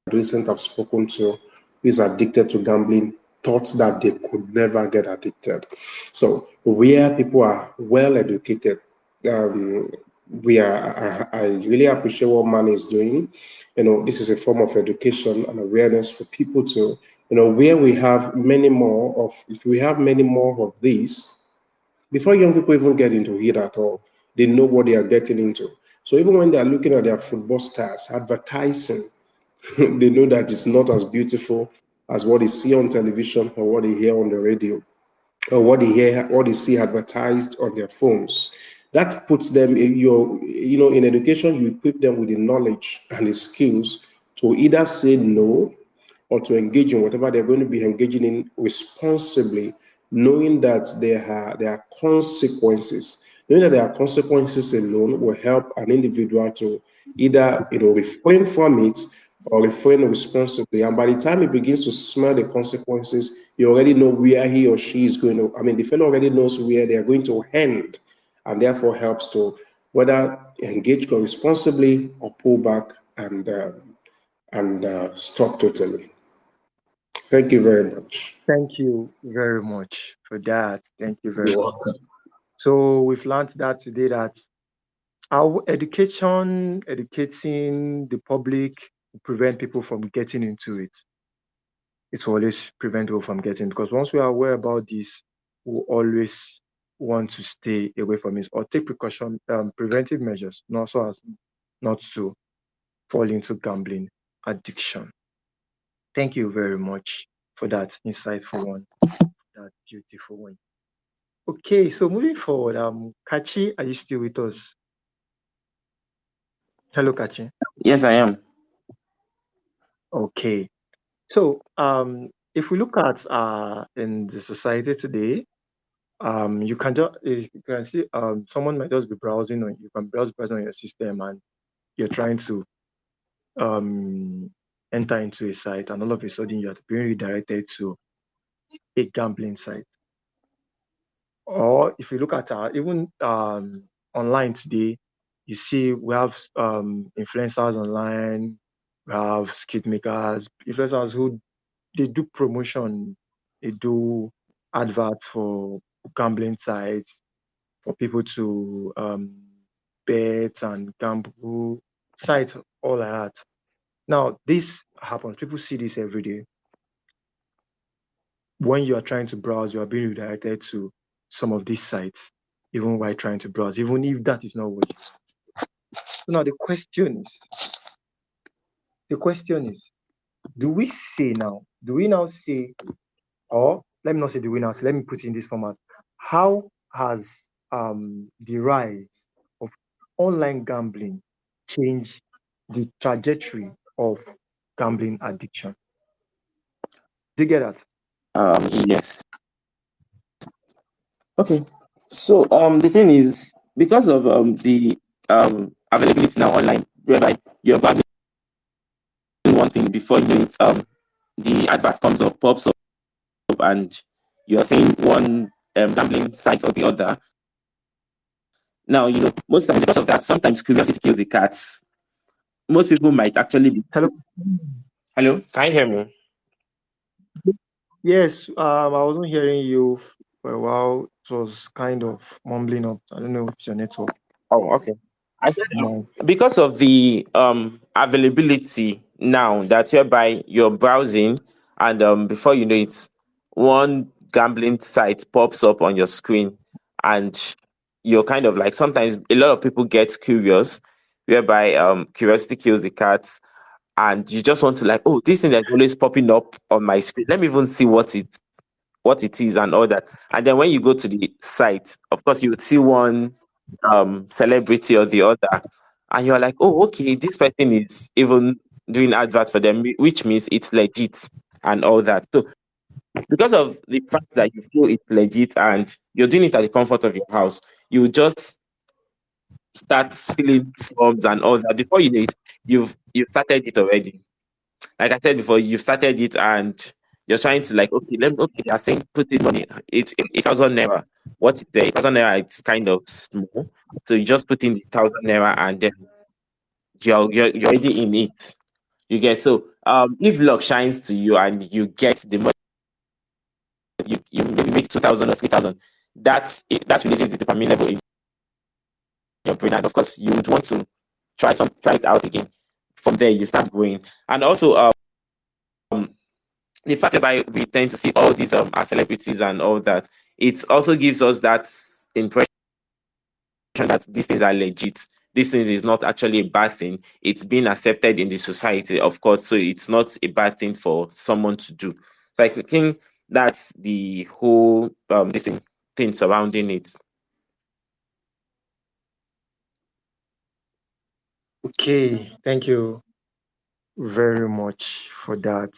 adolescent I've spoken to who is addicted to gambling thought that they could never get addicted. So where people are well educated, um, I really appreciate what Man is doing. This is a form of education and awareness for people to, where we have many more of, if we have many more of these, before young people even get into it at all, they know what they are getting into. So even when they are looking at their football stars advertising, they know that it's not as beautiful as what they see on television or what they hear on the radio or what they see advertised on their phones. That puts them in in education, you equip them with the knowledge and the skills to either say no or to engage in whatever they're going to be engaging in responsibly, knowing that there are consequences. Knowing that there are consequences alone will help an individual to either refrain from it or refrain responsibly. And by the time he begins to smell the consequences, you already know where he or she is going to. I mean, the fellow already knows where they are going to end, and therefore helps to whether engage responsibly or pull back and stop totally. Thank you very much. Thank you very much for that. Thank you very You're much. welcome. So we've learned that today that our educating the public will prevent people from getting into it. It will always prevent people from getting, because once we are aware about this, we'll always want to stay away from it or take preventive measures, not so as not to fall into gambling addiction. Thank you very much for that insightful one, that beautiful one. Okay, so moving forward, Kachi, are you still with us? Hello, Kachi. Yes, I am. Okay, so if we look at in the society today, you can see someone might just be browsing on you can browse on your system, and you're trying to enter into a site, and all of a sudden you're being redirected to a gambling site. Or if you look at even online today, you see we have influencers online, we have skit makers, influencers who they do promotion, they do adverts for gambling sites for people to bet and gamble sites, all like that. Now, this happens. People see this every day. When you are trying to browse, you are being redirected to some of these sites, even while trying to browse, even if that is not what you want. So now the question is, do we now say, or let me not say do we now say, let me put it in this format. How has the rise of online gambling changed the trajectory of gambling addiction? Do you get that? Yes. Okay. So the thing is, because of the availability now online, whereby you're browsing one thing before you know it, the advert comes up, pops up, and you're seeing one gambling site or the other. Now, most times because of that, sometimes curiosity kills the cats. Most people might actually be. Hello. Hello, can you hear me? Yes, I wasn't hearing you for a while. It was kind of mumbling up. I don't know if it's your network. Oh, okay. I said, No. because of the availability now, that's whereby you're browsing and before you know it, one gambling site pops up on your screen, and you're kind of like, sometimes a lot of people get curious, whereby curiosity kills the cat, and you just want to like, oh, this thing that's always popping up on my screen, let me even see what it is and all that. And then when you go to the site, of course, you would see one celebrity or the other, and you're like, oh, okay, this person is even doing advert for them, which means it's legit and all that. So because of the fact that you feel it's legit and you're doing it at the comfort of your house, you just start filling forms and all that. Before you know it, you've started it already. Like I said before, you've started it and you're trying to like, okay, okay, you're saying put in money. It's 8,000 naira. What is there? 8,000 naira, it's kind of small. So you just put in the 1,000 naira and then you're already in it. You get, so if luck shines to you and you get the money, you maybe make 2,000 or 3,000, that releases the dopamine level in your brain. And of course you would want to try it out again. From there you start growing. And also the fact that we tend to see all these our celebrities and all that, it also gives us that impression that these things are legit. This thing is not actually a bad thing. It's being accepted in the society, of course, so it's not a bad thing for someone to do. So I think that's the whole this thing surrounding it. Okay, thank you very much for that.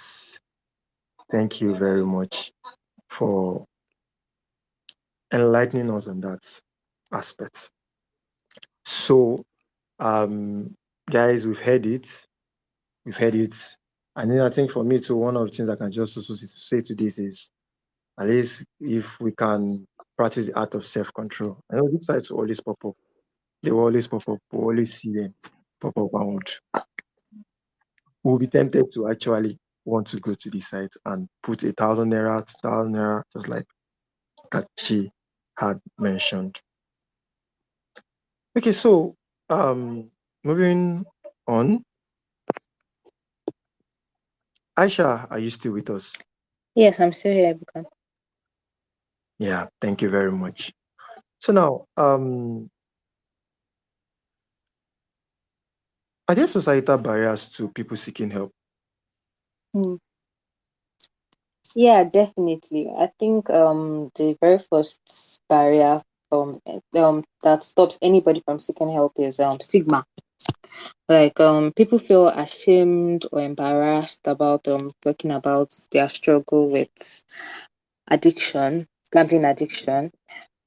Thank you very much for enlightening us on that aspect. So, guys, we've heard it. We've heard it. And then I think for me too, one of the things I can just also say to this is, at least if we can practice the art of self-control. I know these sites will always pop up. They will always pop up. We'll always see them pop up and we'll be tempted to actually want to go to the site and put 1,000 naira, 2,000 naira, just like Kachi had mentioned. Okay, so moving on. Aisha, are you still with us? Yes, I'm still here. Yeah, thank you very much. So now, are there societal barriers to people seeking help? Yeah, definitely. I think the very first barrier that stops anybody from seeking help is stigma. Like people feel ashamed or embarrassed about talking about their struggle with addiction, gambling addiction,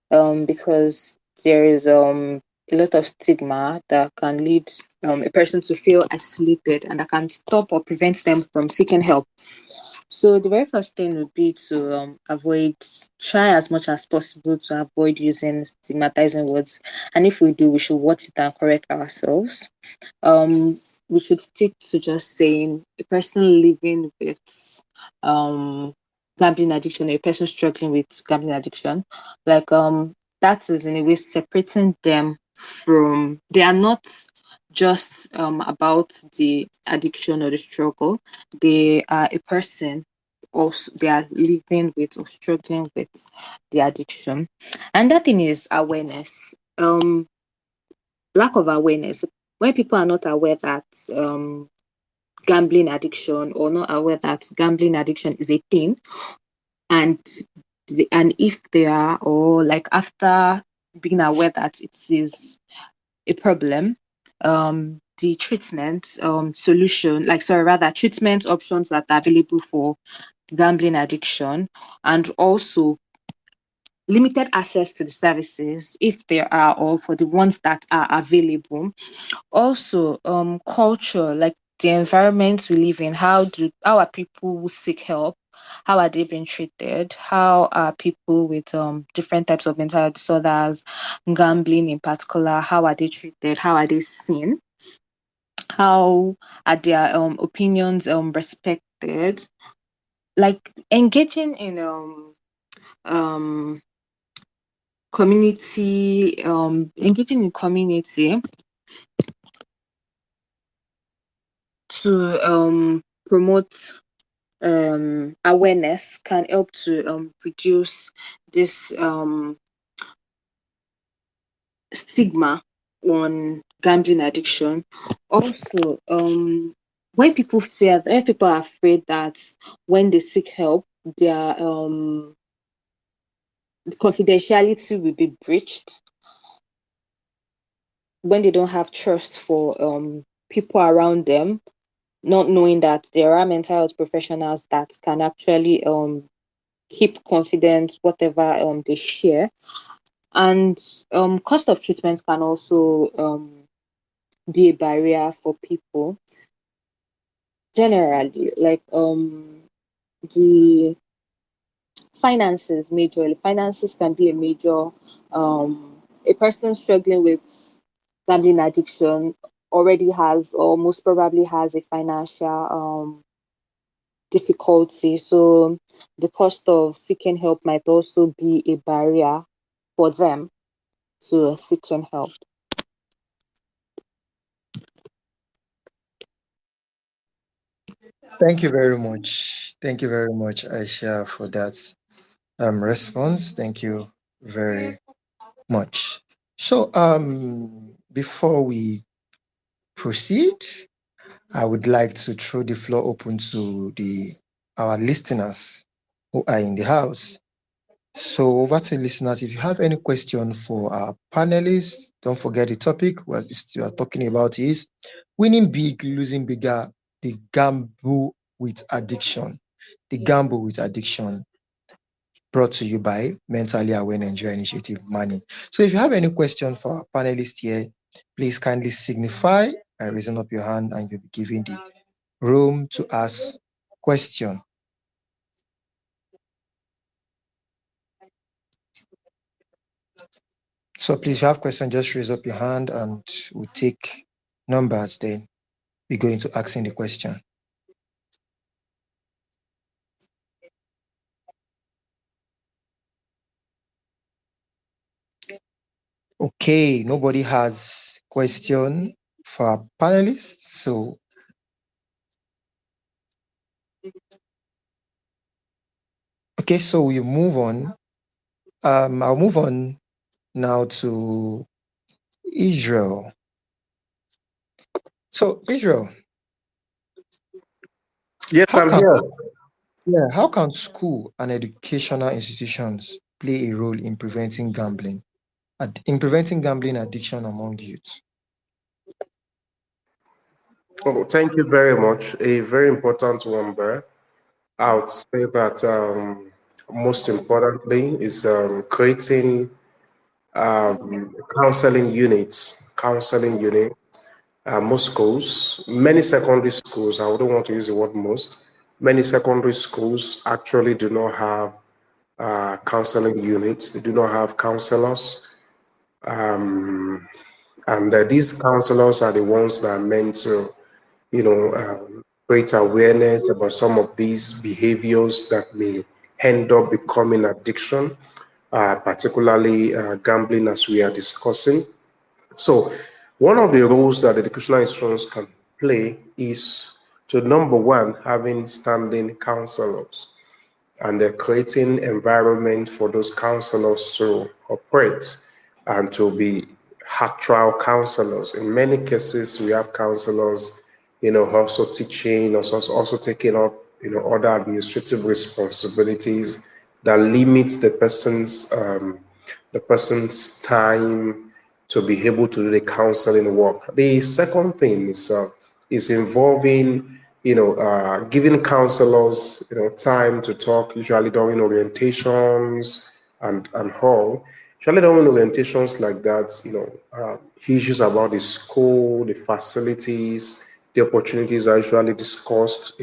because there is a lot of stigma that can lead a person to feel isolated and that can stop or prevent them from seeking help. So the very first thing would be to try as much as possible to avoid using stigmatizing words. And if we do, we should watch it and correct ourselves. We should stick to just saying a person living with um gambling addiction, or a person struggling with gambling addiction, like that is in a way separating them from, they are not just about the addiction or the struggle. They are a person, also they are living with or struggling with the addiction. And that thing is awareness. Lack of awareness. When people are not aware that gambling addiction, or not aware that gambling addiction is a thing, and and if they are, or like after being aware that it is a problem, the treatment solution, like sorry, rather treatment options that are available for gambling addiction, and also limited access to the services, if there are, or for the ones that are available. Also, culture, like the environment we live in. How are people who seek help? How are they being treated? How are people with different types of mental health disorders, gambling in particular? How are they treated? How are they seen? How are their opinions respected? Like engaging in um community engaging in community to promote awareness can help to reduce this stigma on gambling addiction. Also, when people are afraid that when they seek help, their confidentiality will be breached, when they don't have trust for people around them, not knowing that there are mental health professionals that can actually keep confidence whatever they share. And cost of treatment can also be a barrier for people generally. Like the finances can be a major a person struggling with gambling addiction already has, or most probably has, a financial difficulty. So the cost of seeking help might also be a barrier for them to seeking help. Thank you very much. Thank you very much, Aisha, for that response. Thank you very much. So, before we proceed, I would like to throw the floor open to our listeners who are in the house. So, over to listeners. If you have any question for our panelists, don't forget the topic we are talking about is winning big, losing bigger, the gamble with addiction. The gamble with addiction, brought to you by Mentally Aware Nigeria Initiative, Money. So if you have any question for our panelists here, please kindly signify and raise up your hand, and you'll be given the room to ask question. So please, if you have question, just raise up your hand and we'll take numbers, then we go into asking the question. Okay, nobody has question for our panelists, so okay, so we move on. I'll move on now to Israel. So Israel, Yes, how I'm can here. how can school and educational institutions play a role in preventing gambling addiction among youth? Oh, thank you very much. A very important one there. I would say that most importantly is creating counseling units. Most schools, many secondary schools, I wouldn't want to use the word most, many secondary schools actually do not have counseling units. They do not have counselors. And these counselors are the ones that are meant to, create awareness about some of these behaviors that may end up becoming addiction, particularly gambling, as we are discussing. So, one of the roles that educational institutions can play is to, number one, having standing counselors, and they're creating environment for those counselors to operate and to be actual counselors. In many cases, we have counselors, also teaching, also taking up, other administrative responsibilities that limits the person's time to be able to do the counseling work. The second thing is involving, giving counselors, time to talk, usually during orientations and all. Usually, when orientations like that, issues about the school, the facilities, the opportunities are usually discussed,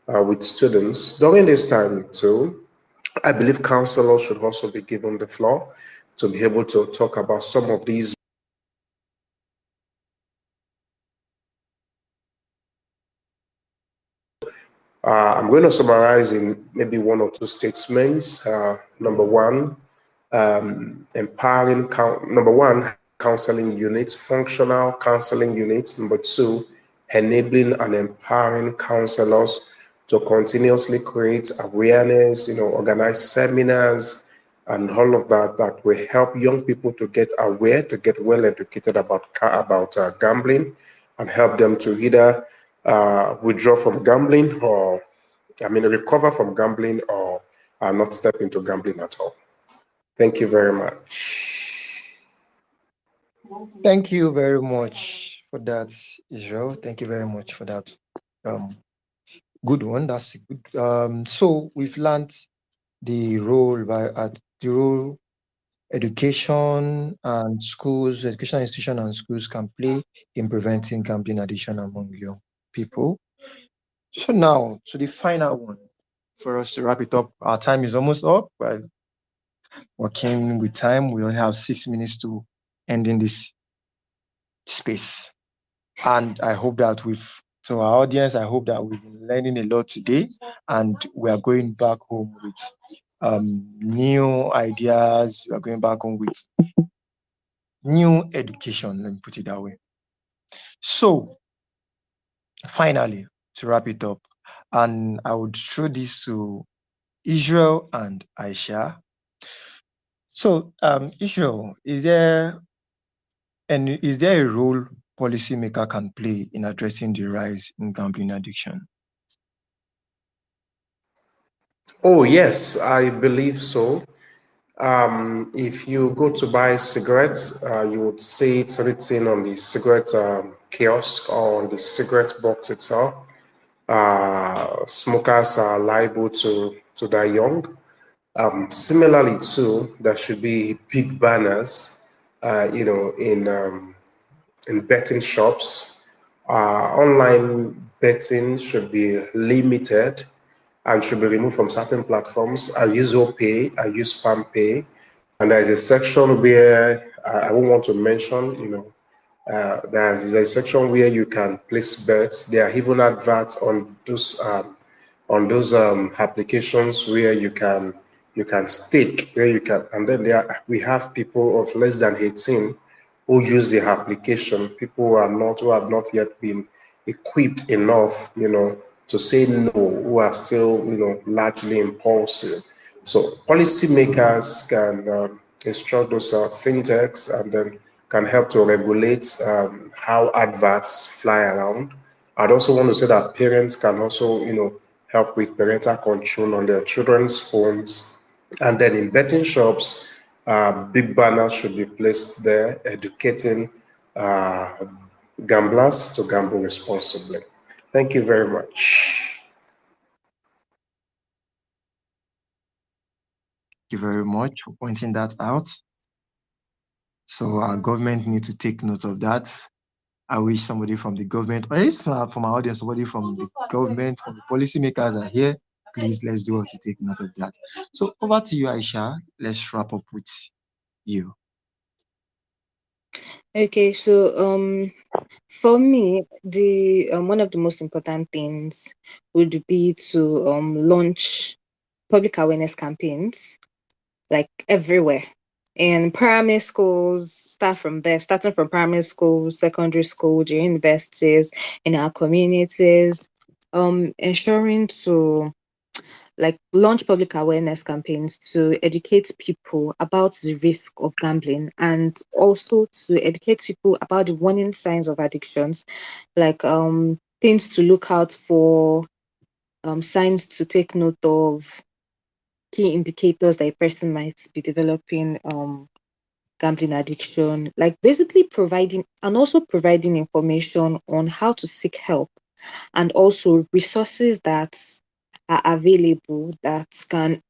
with students. During this time too, I believe counselors should also be given the floor to be able to talk about some of these. I'm going to summarize in maybe one or two statements. Number one, number one, counseling units, functional counseling units. Number two, enabling and empowering counselors to continuously create awareness, organize seminars and all of that that will help young people to get aware, to get well educated about gambling, and help them to either withdraw from gambling or, recover from gambling or not step into gambling at all. Thank you very much. Thank you very much for that, Israel. Thank you very much for that. Good one. That's good. So we've learned the role education and schools, educational institution and schools can play in preventing gambling addiction among young people. So now to the final one for us to wrap it up. Our time is almost up. But working with time, we only have 6 minutes to end in this space. And I hope that to our audience, I hope that we've been learning a lot today, and we are going back home with new ideas. We are going back home with new education, let me put it that way. So finally, to wrap it up, and I would throw this to Israel and Aisha. So, Israel, is there a role policymaker can play in addressing the rise in gambling addiction? Oh, yes, I believe so. If you go to buy cigarettes, you would see it written on the cigarette kiosk or on the cigarette box itself. Smokers are liable to die young. Similarly, too, there should be big banners, in betting shops. Online betting should be limited and should be removed from certain platforms. I use OPay, I use PalmPay, and there's a section where I won't want to mention, there's a section where you can place bets. There are even adverts on those applications where you can stake, where you can, and then we have people of less than 18 who use the application, people who have not yet been equipped enough, to say no, who are still, largely impulsive. So policymakers can instruct those fintechs and then can help to regulate how adverts fly around. I'd also want to say that parents can also, help with parental control on their children's phones. And then in betting shops, big banners should be placed there educating uh, gamblers to gamble responsibly. Thank you very much. Thank you very much for pointing that out. So our government needs to take note of that. I wish somebody from the government, or if from our audience, somebody from the government, from the policymakers are here, please let's do what to take note of that. So over to you, Aisha. Let's wrap up with you. Okay, so for me, the one of the most important things would be to launch public awareness campaigns like everywhere. In primary schools, starting from primary schools, secondary school, the universities, in our communities, ensuring to like launch public awareness campaigns to educate people about the risk of gambling and also to educate people about the warning signs of addictions, like things to look out for, signs to take note of, key indicators that a person might be developing gambling addiction, like basically providing information on how to seek help and also resources that are available that can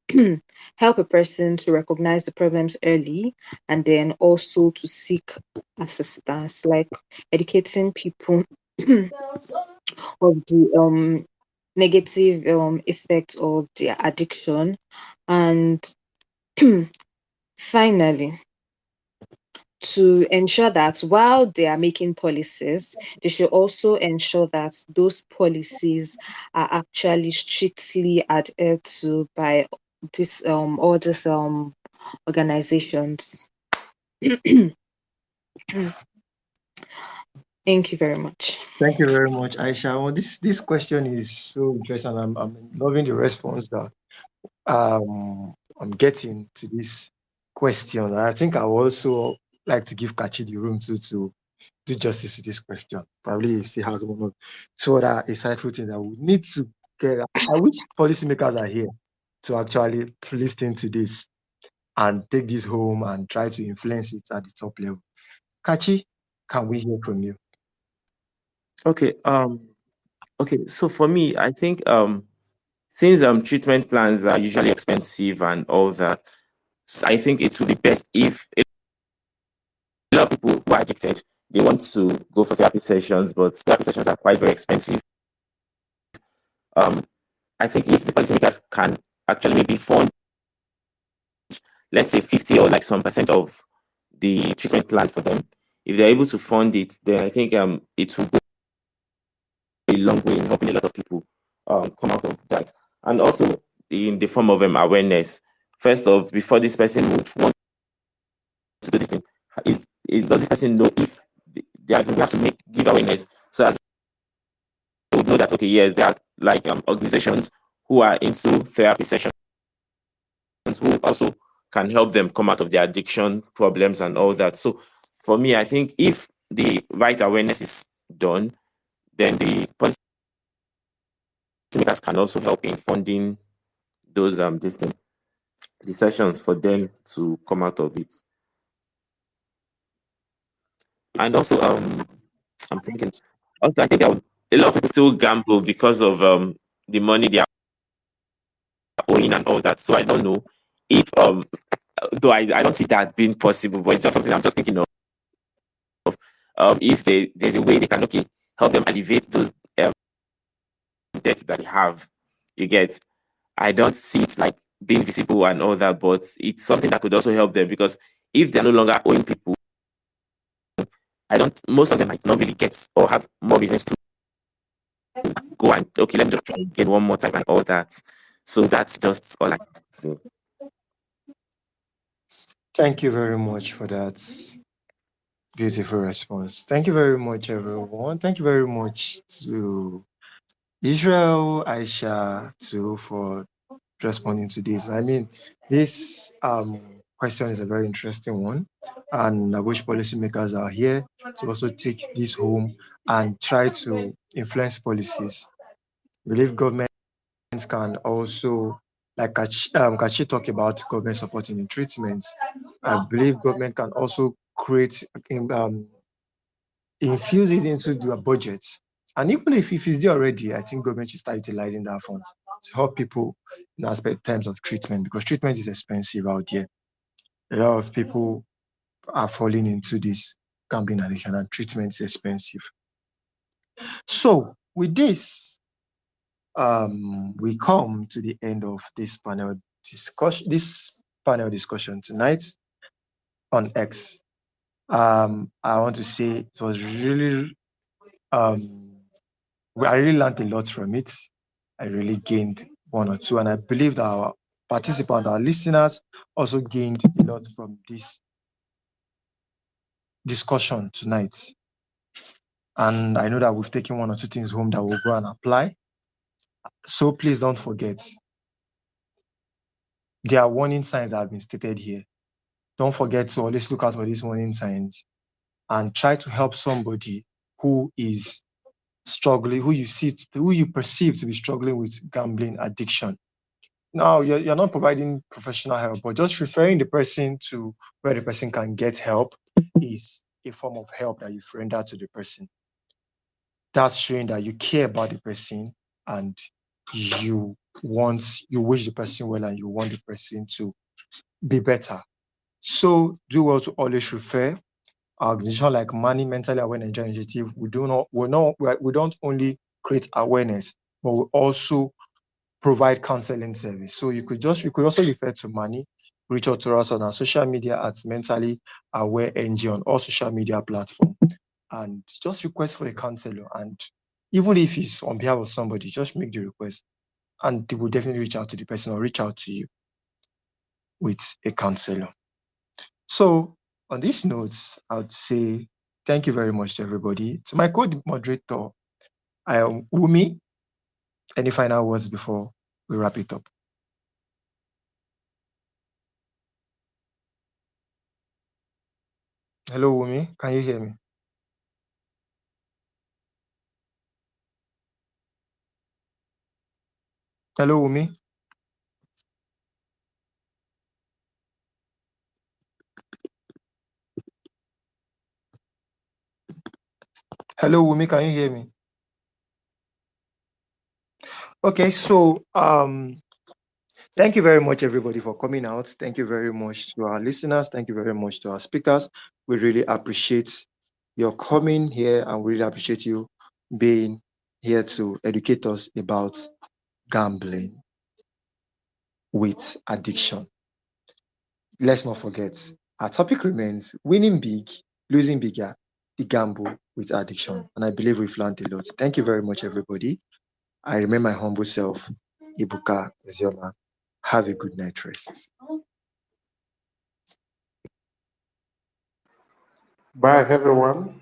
help a person to recognize the problems early and then also to seek assistance, like educating people of the negative effects of their addiction. And finally, to ensure that while they are making policies, they should also ensure that those policies are actually strictly adhered to by this all these organizations. Thank you very much. Thank you very much, Aisha. Well, this question is so interesting. I'm loving the response that I'm getting to this question. I think I would also like to give Kachi the room to do justice to this question. Probably see has one or two other insightful things that we need to get. I wish policymakers are here to actually listen to this and take this home and try to influence it at the top level. Kachi, can we hear from you? Okay. Okay. So for me, I think since treatment plans are usually expensive and all that, I think it would be best if a lot of people who are addicted, they want to go for therapy sessions, but therapy sessions are quite very expensive. I think if the policymakers can actually maybe fund, let's say 50 or like some percent of the treatment plan for them, if they're able to fund it, then I think it will go a long way in helping a lot of people come out of that. And also in the form of awareness. First off, before this person would want to do this thing, does this person know if they have to give awareness so that they would know that, okay, yes, there are like organizations who are into therapy sessions who also can help them come out of their addiction problems and all that. So for me, I think if the right awareness is done, then the policymakers can also help in funding those the sessions for them to come out of it. And also I'm thinking also I think a lot of people still gamble because of the money they are owing and all that. So I don't know if though I don't see that being possible, but it's just something I'm just thinking of. If there's a way they can help them alleviate those debts that they have. You get, I don't see it like being visible and all that, but it's something that could also help them because if they're no longer owing people, most of them might not really get or have more reasons to go and let me just try again one more time and all that. So that's just all I can say. Thank you very much for that beautiful response. Thank you very much, everyone. Thank you very much to Israel, Aisha, too, for responding to this. I mean, this question is a very interesting one, and I wish policymakers are here to also take this home and try to influence policies. I believe governments can also, like Kachi talked about government supporting in treatment. I believe government can also create, infuse it into their budget. And even if it's there already, I think government should start utilizing that fund to help people in aspect terms of treatment, because treatment is expensive out there. A lot of people are falling into this gambling addiction, and treatment is expensive. So with this, we come to the end of this panel discussion tonight on X. I want to say it was really I really learned a lot from it. I really gained one or two, and I believe that our participants, our listeners, also gained a lot from this discussion tonight. And I know that we've taken one or two things home that we'll go and apply. So please don't forget, there are warning signs that have been stated here. Don't forget to always look out for these warning signs and try to help somebody who is struggling, who you perceive to be struggling with gambling addiction. Now, you're not providing professional help, but just referring the person to where the person can get help is a form of help that you've rendered to the person. That's showing that you care about the person and you you wish the person well and you want the person to be better. So do well to always refer. Our organization like Money Mentally Aware Nigeria Initiative, we don't only create awareness, but we also provide counseling service. So you could also refer to Money, reach out to us on our social media at Mentally Aware NG on all social media platforms, and just request for a counselor. And even if it's on behalf of somebody, just make the request, and they will definitely reach out to the person or reach out to you with a counselor. So on these notes, I would say thank you very much to everybody. To my co-moderator, I am Wumi. Any final words before we wrap it up? Hello, Wumi. Can you hear me? Hello, Wumi. Hello, Wumi. Can you hear me? Okay, so thank you very much, everybody, for coming out. Thank you very much to our listeners. Thank you very much to our speakers. We really appreciate your coming here, and we really appreciate you being here to educate us about gambling with addiction. Let's not forget, our topic remains winning big, losing bigger, the gamble with addiction. And I believe we've learned a lot. Thank you very much, everybody. I remain my humble self, Ibuka Zioma. Have a good night rest. Bye, everyone.